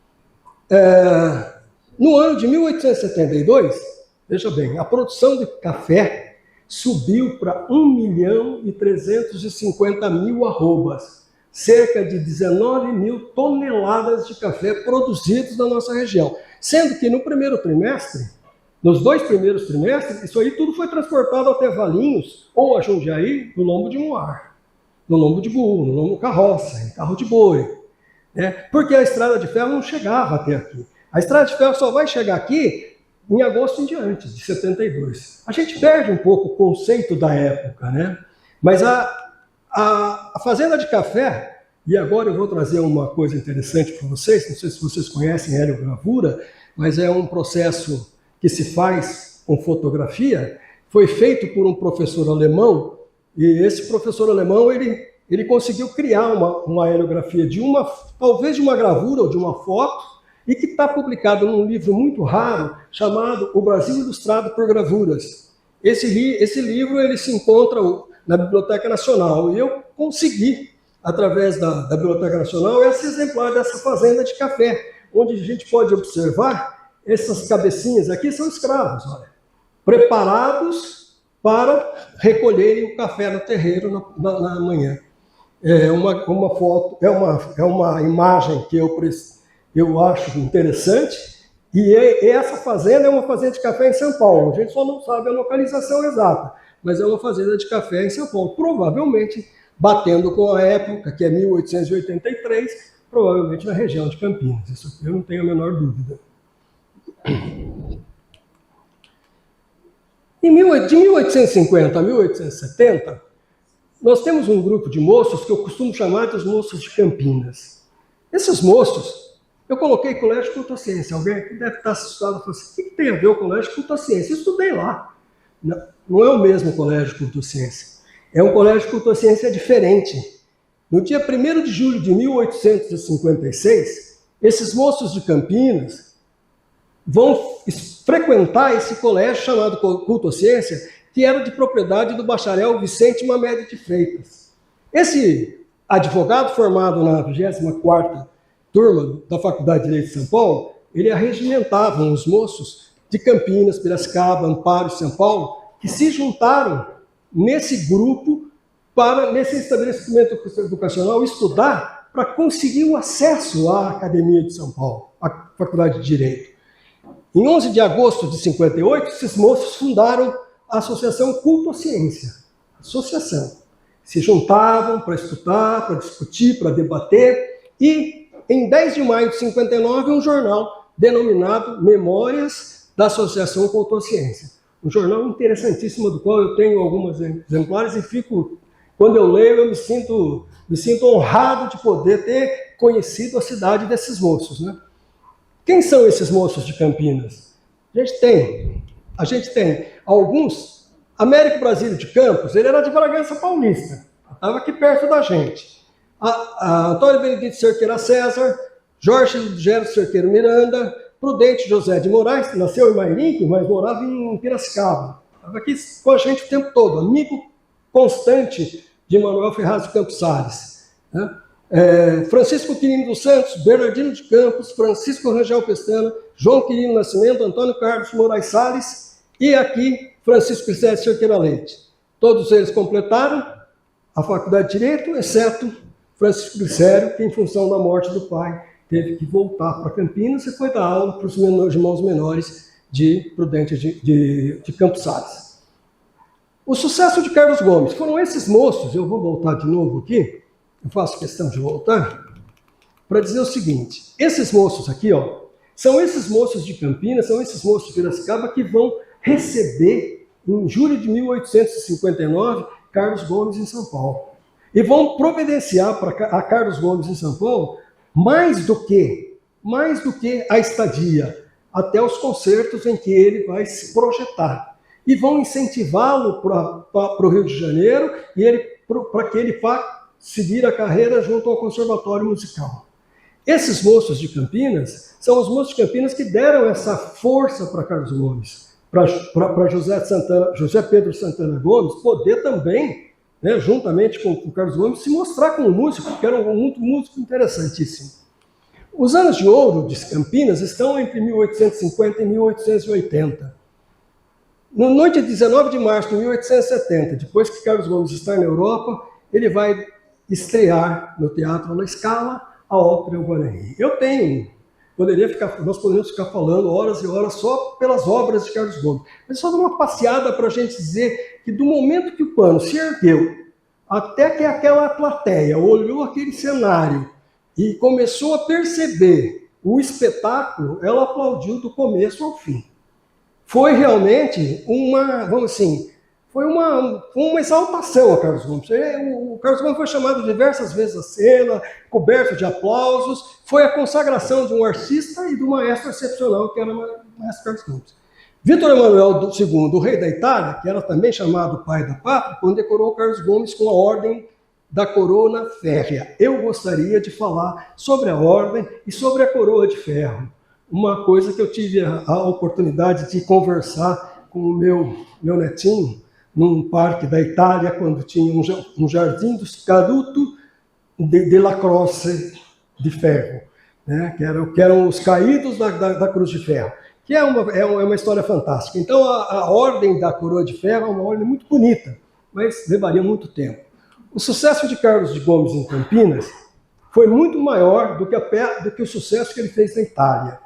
No ano de 1872, veja bem, a produção de café subiu para 1.350.000 arrobas, cerca de 19 mil toneladas de café produzidos na nossa região. Sendo que no primeiro trimestre, nos 2 primeiros trimestres, isso aí tudo foi transportado até Valinhos ou a Jundiaí no lombo de muar, no lombo de burro, no lombo de carroça, em carro de boi. Porque a estrada de ferro não chegava até aqui. A estrada de ferro só vai chegar aqui em agosto em diante, de 72. A gente perde um pouco o conceito da época, né? Mas a fazenda de café, e agora eu vou trazer uma coisa interessante para vocês, não sei se vocês conhecem heliogravura, mas é um processo que se faz com fotografia, foi feito por um professor alemão, e esse professor alemão, ele conseguiu criar uma heliografia talvez de uma gravura ou de uma foto, e que está publicado num livro muito raro, chamado O Brasil Ilustrado por Gravuras. Esse livro ele se encontra na Biblioteca Nacional, e eu consegui, através da Biblioteca Nacional, esse exemplar dessa fazenda de café, onde a gente pode observar essas cabecinhas aqui são escravos, olha, preparados para recolherem o café no terreiro na manhã. É uma foto, é uma imagem que eu acho interessante, e essa fazenda é uma fazenda de café em São Paulo. A gente só não sabe a localização exata, mas é uma fazenda de café em São Paulo, provavelmente batendo com a época, que é 1883, provavelmente na região de Campinas. Isso eu não tenho a menor dúvida. De 1850 a 1870, nós temos um grupo de moços que eu costumo chamar de os moços de Campinas. Esses moços, eu coloquei colégio culto à ciência. Alguém aqui deve estar assustado e falou assim, o que tem a ver o colégio culto à ciência? Eu estudei lá. Não é o mesmo colégio culto à ciência. É um colégio culto à ciência diferente. No dia 1º de julho de 1856, esses moços de Campinas vão frequentar esse colégio chamado culto à ciência, que era de propriedade do bacharel Vicente Mamed de Freitas. Esse advogado formado na 24ª turma da Faculdade de Direito de São Paulo, ele arregimentava os moços de Campinas, Piracicaba, Amparo e São Paulo, que se juntaram nesse grupo para, nesse estabelecimento educacional, estudar para conseguir o acesso à Academia de São Paulo, à Faculdade de Direito. Em 11 de agosto de 58, esses moços fundaram a Associação Culto à Ciência. Associação. Se juntavam para estudar, para discutir, para debater, e em 10 de maio de 59, um jornal denominado Memórias da Associação Culto à Ciência. Um jornal interessantíssimo, do qual eu tenho alguns exemplares e quando eu leio, eu me sinto honrado de poder ter conhecido a cidade desses moços, né? Quem são esses moços de Campinas? A gente tem alguns. Américo Brasílio de Campos, ele era de Bragança Paulista, estava aqui perto da gente. Antônio Benedito Cerqueira César, Jorge Gero Cerqueiro Miranda, Prudente José de Moraes, que nasceu em Mairinque, mas morava em Piracicaba. Estava aqui com a gente o tempo todo, amigo constante de Manuel Ferraz de Campos Salles. Né? Francisco Quirino dos Santos, Bernardino de Campos, Francisco Rangel Pestana, João Quirino Nascimento, Antônio Carlos Moraes Salles e aqui Francisco Cristélio Cerqueira Leite. Todos eles completaram a Faculdade de Direito, exceto Francisco Glicério, que em função da morte do pai teve que voltar para Campinas e foi dar aula para os irmãos menores de Prudente de Campos Salles. O sucesso de Carlos Gomes, foram esses moços, eu vou voltar de novo aqui, eu faço questão de voltar, para dizer o seguinte, esses moços aqui, ó, são esses moços de Campinas, são esses moços de Piracicaba que vão receber, em julho de 1859, Carlos Gomes em São Paulo. E vão providenciar a Carlos Gomes em São Paulo mais do que a estadia, até os concertos em que ele vai se projetar. E vão incentivá-lo para o Rio de Janeiro para que ele vá seguir a carreira junto ao Conservatório Musical. Esses moços de Campinas são os moços de Campinas que deram essa força para Carlos Gomes, para José Pedro Santana Gomes poder também, né, juntamente com o Carlos Gomes, se mostrar como músico, que era um músico interessantíssimo. Os anos de ouro de Campinas estão entre 1850 e 1880. No noite de 19 de março de 1870, depois que Carlos Gomes está na Europa, ele vai estrear no Teatro La Scala a ópera O Guarani. Nós poderíamos ficar falando horas e horas só pelas obras de Carlos Gomes. Mas só dar uma passeada para a gente dizer que do momento que o pano se ergueu, até que aquela plateia olhou aquele cenário e começou a perceber o espetáculo, ela aplaudiu do começo ao fim. foi realmente vamos assim, foi uma exaltação a Carlos Gomes. O Carlos Gomes foi chamado diversas vezes à cena, coberto de aplausos, foi a consagração de um artista e do maestro excepcional, que era o maestro Carlos Gomes. Vítor Emanuel II, o rei da Itália, que era também chamado pai da pátria, condecorou Carlos Gomes com a Ordem da Coroa Férrea. Eu gostaria de falar sobre a Ordem e sobre a Coroa de Ferro. Uma coisa que eu tive a oportunidade de conversar com o meu netinho, num parque da Itália, quando tinha um jardim do Caruto de la Croce de Ferro, né? que eram os caídos da Cruz de Ferro, que é uma história fantástica. Então, a Ordem da Coroa de Ferro é uma ordem muito bonita, mas levaria muito tempo. O sucesso de Carlos de Gomes em Campinas foi muito maior do que o sucesso que ele fez na Itália,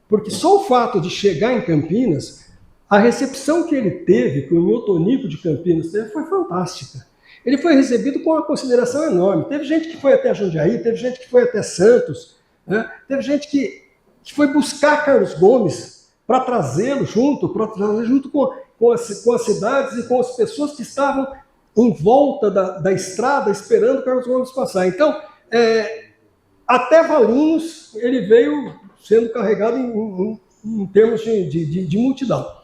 porque só o fato de chegar em Campinas, a recepção que ele teve, que o Miltonico de Campinas teve, foi fantástica. Ele foi recebido com uma consideração enorme. Teve gente que foi até Jundiaí, teve gente que foi até Santos, né? Teve gente que foi buscar Carlos Gomes para trazê-lo junto com as cidades e com as pessoas que estavam em volta da estrada esperando Carlos Gomes passar. Então, até Valinhos ele veio sendo carregado em termos de multidão.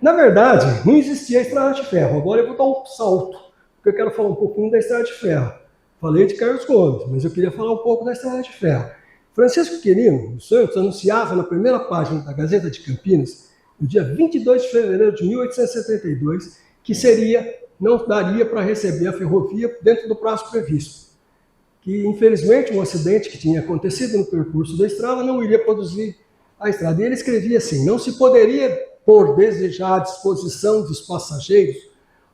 Na verdade, não existia a Estrada de Ferro. Agora eu vou dar um salto, porque eu quero falar um pouquinho da Estrada de Ferro. Falei de Carlos Gomes, mas eu queria falar um pouco da Estrada de Ferro. Francisco Quirino dos Santos anunciava na primeira página da Gazeta de Campinas, no dia 22 de fevereiro de 1872, que não daria para receber a ferrovia dentro do prazo previsto. Que, infelizmente, um acidente que tinha acontecido no percurso da estrada não iria produzir a estrada. E ele escrevia assim: não se poderia por desejar à disposição dos passageiros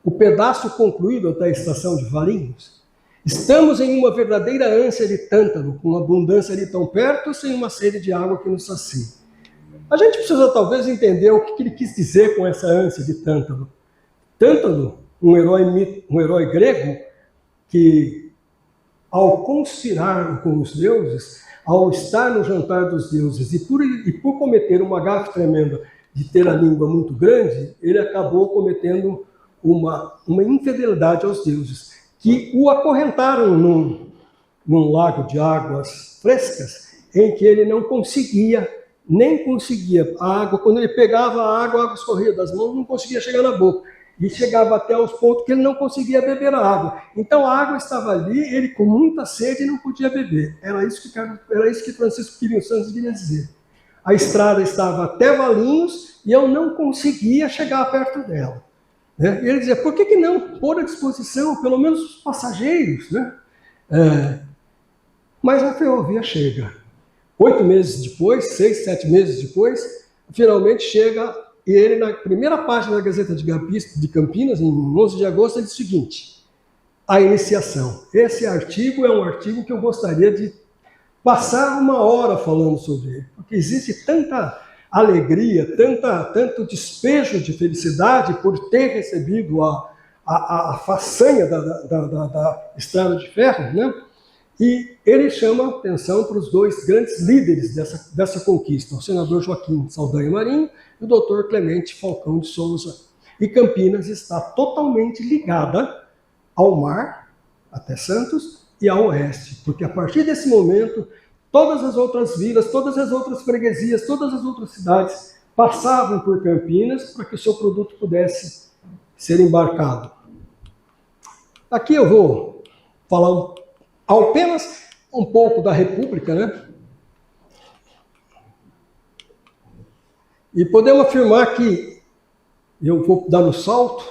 o pedaço concluído até a estação de Valinhos. Estamos em uma verdadeira ânsia de tântalo, com abundância ali tão perto, sem uma sede de água que nos sacie. A gente precisa talvez entender o que ele quis dizer com essa ânsia de tântalo. Tântalo, um herói grego que, ao conspirar com os deuses, ao estar no jantar dos deuses e por cometer uma gafe tremenda de ter a língua muito grande, ele acabou cometendo uma infidelidade aos deuses, que o acorrentaram num lago de águas frescas, em que ele nem conseguia. A água, quando ele pegava a água escorria das mãos, não conseguia chegar na boca. E chegava até os pontos que ele não conseguia beber a água. Então a água estava ali, ele com muita sede e não podia beber. Era isso que Francisco Quirino dos Santos queria dizer. A estrada estava até Valinhos e eu não conseguia chegar perto dela. Né? E ele dizia, por que não pôr à disposição, pelo menos os passageiros? Né? Mas a ferrovia chega. 8 meses depois, 6, 7 meses depois, finalmente chega, e ele, na primeira página da Gazeta de Campinas, em 11 de agosto, ele diz o seguinte: a iniciação. Esse artigo é um artigo que eu gostaria de passar uma hora falando sobre ele, porque existe tanta alegria, tanto despejo de felicidade por ter recebido a façanha da Estrada de Ferro, né? E ele chama atenção para os dois grandes líderes dessa conquista, o senador Joaquim Saldanha Marinho e o doutor Clemente Falcão de Souza. E Campinas está totalmente ligada ao mar, até Santos, e ao oeste, porque a partir desse momento, todas as outras vilas, todas as outras freguesias, todas as outras cidades passavam por Campinas para que o seu produto pudesse ser embarcado. Aqui eu vou falar apenas um pouco da República, né? E podemos afirmar que, eu vou dar um salto,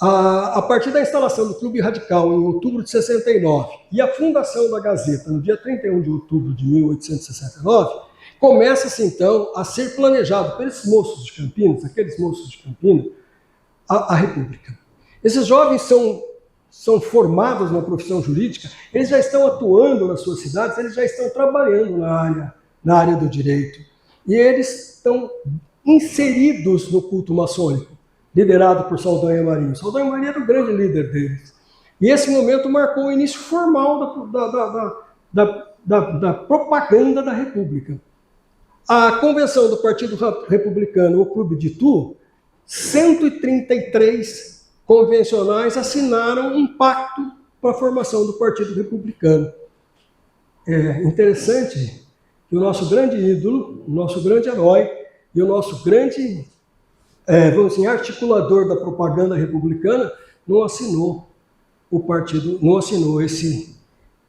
a partir da instalação do Clube Radical em outubro de 69 e a fundação da Gazeta no dia 31 de outubro de 1869, começa-se então a ser planejado pelos moços de Campinas, aqueles moços de Campinas, a República. Esses jovens são formados na profissão jurídica, eles já estão atuando nas suas cidades, eles já estão trabalhando na área do direito. E eles estão inseridos no culto maçônico, liderado por Saldanha Marinho. Saldanha Marinho era o grande líder deles. E esse momento marcou o início formal da propaganda da República. A convenção do Partido Republicano, o Clube de Itu, 133 convencionais assinaram um pacto para a formação do Partido Republicano. É interessante que o nosso grande ídolo, o nosso grande herói e o nosso grande, vamos dizer, articulador da propaganda republicana não assinou o partido, não assinou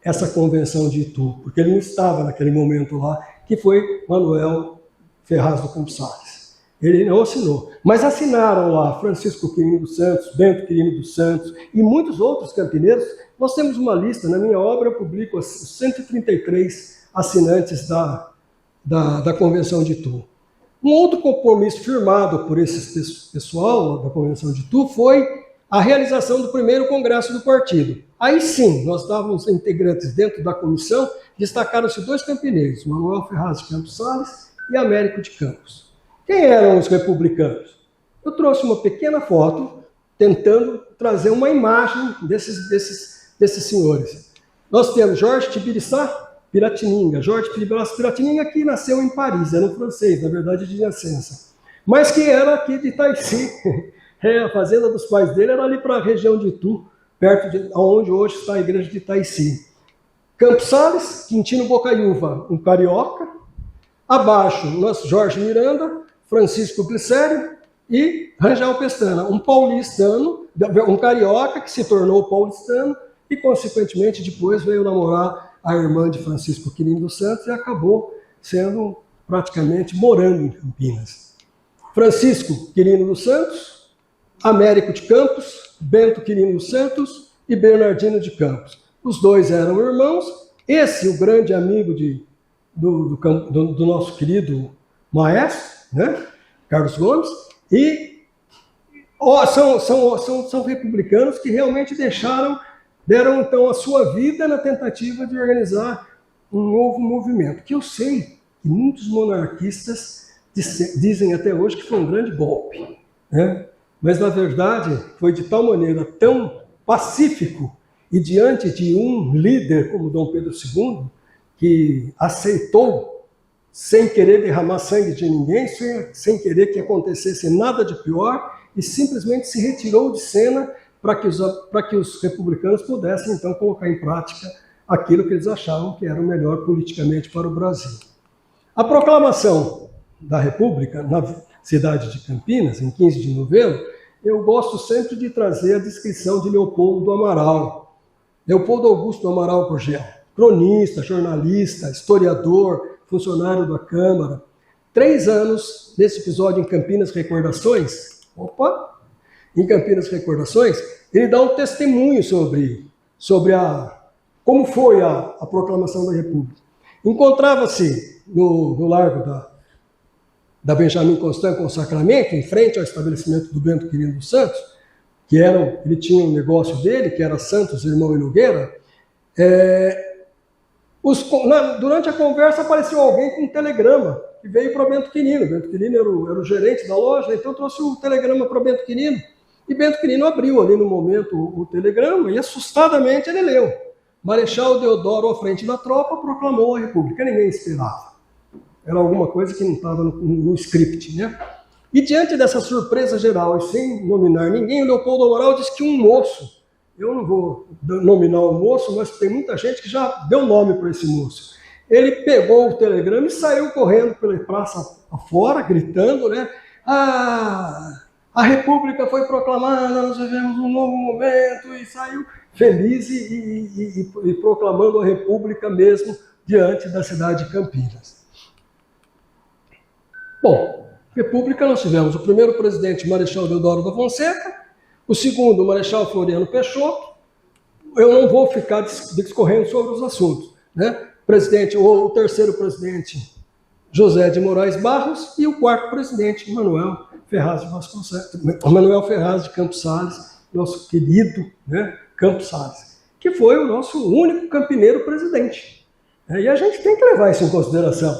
essa convenção de Itu, porque ele não estava naquele momento lá, que foi Manuel Ferraz do Campos Sales. Ele não assinou. Mas assinaram lá Francisco Quirino dos Santos, Bento Quirino dos Santos e muitos outros campineiros. Nós temos uma lista, na minha obra eu publico os 133 assinantes da Convenção de Itu. Um outro compromisso firmado por esse pessoal da Convenção de Itu foi a realização do primeiro congresso do partido. Aí sim, nós estávamos integrantes dentro da comissão, destacaram-se 2 campineiros, Manuel Ferraz de Campos Sales e Américo de Campos. Quem eram os republicanos? Eu trouxe uma pequena foto, tentando trazer uma imagem desses senhores. Nós temos Jorge Tibiriçá Piratininga. Jorge Piratininga, que nasceu em Paris, era um francês, na verdade, de nascença, mas que era aqui de Itaici. A fazenda dos pais dele era ali para a região de Itu, perto de onde hoje está a igreja de Itaici. Campos Sales, Quintino Bocaiúva, um carioca. Abaixo, nosso Jorge Miranda, Francisco Glicério e Rangel Pestana, um paulistano, um carioca que se tornou paulistano e, consequentemente, depois veio namorar a irmã de Francisco Quirino dos Santos e acabou sendo praticamente morando em Campinas. Francisco Quirino dos Santos, Américo de Campos, Bento Quirino dos Santos e Bernardino de Campos. Os 2 eram irmãos. Esse, o grande amigo do nosso querido maestro, né, Carlos Gomes, e são republicanos que realmente deram então a sua vida na tentativa de organizar um novo movimento, que eu sei que muitos monarquistas dizem até hoje que foi um grande golpe, né? Mas na verdade foi de tal maneira tão pacífico e diante de um líder como Dom Pedro II, que aceitou sem querer derramar sangue de ninguém, sem querer que acontecesse nada de pior, e simplesmente se retirou de cena para que os republicanos pudessem, então, colocar em prática aquilo que eles achavam que era o melhor politicamente para o Brasil. A proclamação da República, na cidade de Campinas, em 15 de novembro, eu gosto sempre de trazer a descrição de Leopoldo do Amaral. Leopoldo Augusto do Amaral Gurgel, cronista, jornalista, historiador, funcionário da Câmara. 3 anos desse episódio em Campinas Recordações. Em Campinas Recordações, ele dá um testemunho sobre como foi a proclamação da República. Encontrava-se no largo da Benjamin Constant com o Sacramento, em frente ao estabelecimento do Bento Quirino dos Santos, ele tinha um negócio dele, que era Santos, Irmão e Nogueira. Durante a conversa apareceu alguém com um telegrama, que veio para Bento Quirino. Bento Quirino era o gerente da loja, então trouxe o telegrama para Bento Quirino. E Bento Quirino abriu ali no momento o telegrama e assustadamente ele leu: Marechal Deodoro à frente da tropa proclamou a República. Ninguém esperava. Era alguma coisa que não estava no script, né? E diante dessa surpresa geral e sem nominar ninguém, o Leopoldo Amaral disse que um moço, eu não vou nominar o moço, mas tem muita gente que já deu nome para esse moço. Ele pegou o telegrama e saiu correndo pela praça afora, gritando, né? A República foi proclamada, nós vivemos um novo momento, e saiu feliz e proclamando a República mesmo diante da cidade de Campinas. Bom, República nós tivemos o primeiro presidente, Marechal Deodoro da Fonseca, o segundo, Marechal Floriano Peixoto. Eu não vou ficar discorrendo sobre os assuntos, né? O terceiro presidente, José de Moraes Barros, e o quarto presidente, Manuel Ferraz de Campos Sales, nosso querido, né, Campos Sales, que foi o nosso único campineiro presidente. E a gente tem que levar isso em consideração.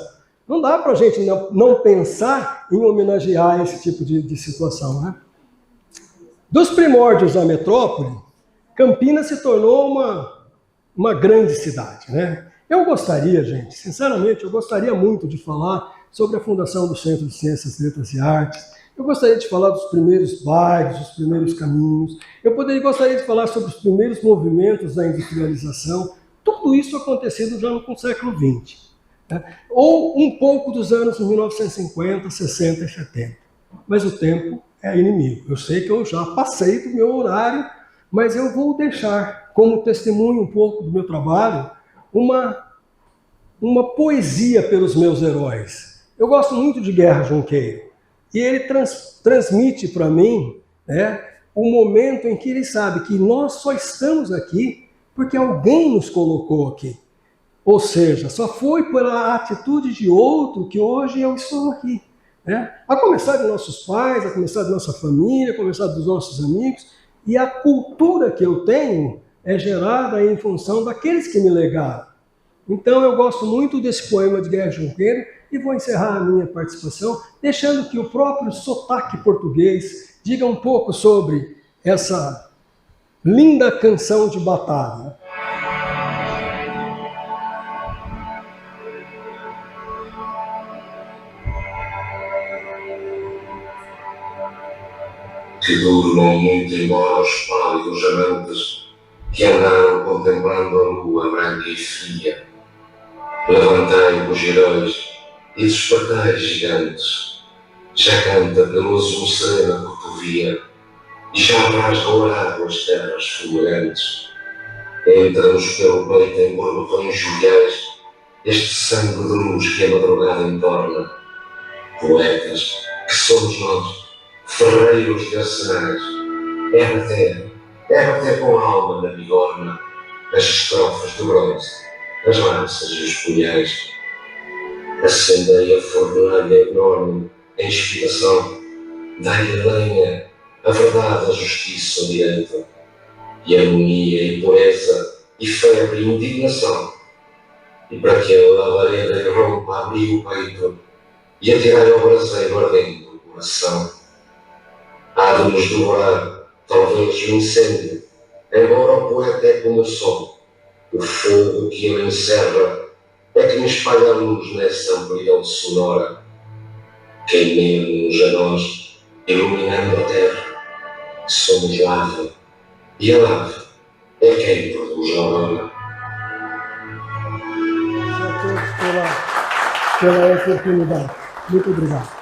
Não dá para a gente não pensar em homenagear esse tipo de situação, né? Dos primórdios da metrópole, Campinas se tornou uma grande cidade, né? Eu gostaria, gente, sinceramente, eu gostaria muito de falar sobre a fundação do Centro de Ciências, Letras e Artes. Eu gostaria de falar dos primeiros bairros, dos primeiros caminhos. Eu gostaria de falar sobre os primeiros movimentos da industrialização. Tudo isso acontecido já no século XX. Né? Ou um pouco dos anos 1950, 60 e 70. Mas o tempo é inimigo. Eu sei que eu já passei do meu horário, mas eu vou deixar como testemunho um pouco do meu trabalho uma poesia pelos meus heróis. Eu gosto muito de Guerra Junqueiro. E ele transmite para mim, né, o momento em que ele sabe que nós só estamos aqui porque alguém nos colocou aqui. Ou seja, só foi pela atitude de outro que hoje eu estou aqui. Né? A começar de nossos pais, a começar de nossa família, a começar dos nossos amigos. E a cultura que eu tenho é gerada em função daqueles que me legaram. Então eu gosto muito desse poema de Guerra Junqueiro e vou encerrar a minha participação deixando que o próprio sotaque português diga um pouco sobre essa linda canção de batalha. Que durmam muito embora os pálidos amantes que andaram contemplando a lua branca e fria. Levantei-vos, heróis, e despertai gigantes. Já canta pelo azul serena cotovia, e já rasgam a água as terras fumegantes. Entra-nos pelo peito em borbotões joviais este sangue de luz que a madrugada entorna. Poetas, que somos nós, ferreiros de arsenais, é bater com a alma na bigorna as estrofes de bronze, as lanças e os punhais. Acendei a fornalha enorme, a inspiração, dai-lhe lenha, a verdade, a justiça, o direito, e harmonia e pureza, e febre e indignação. E para que a labareda irrompa, abri o peito, e atirai ao braseiro ardente o coração. Há de nos devorar, talvez, o incêndio, embora o poeta é como o sol. O fogo que ele encerra é que me espalha a luz nessa amplidão sonora. Queimemos a nós, iluminando a terra. Somos lava, e a lava é quem produz a aurora. A todos pela oportunidade. Muito obrigado.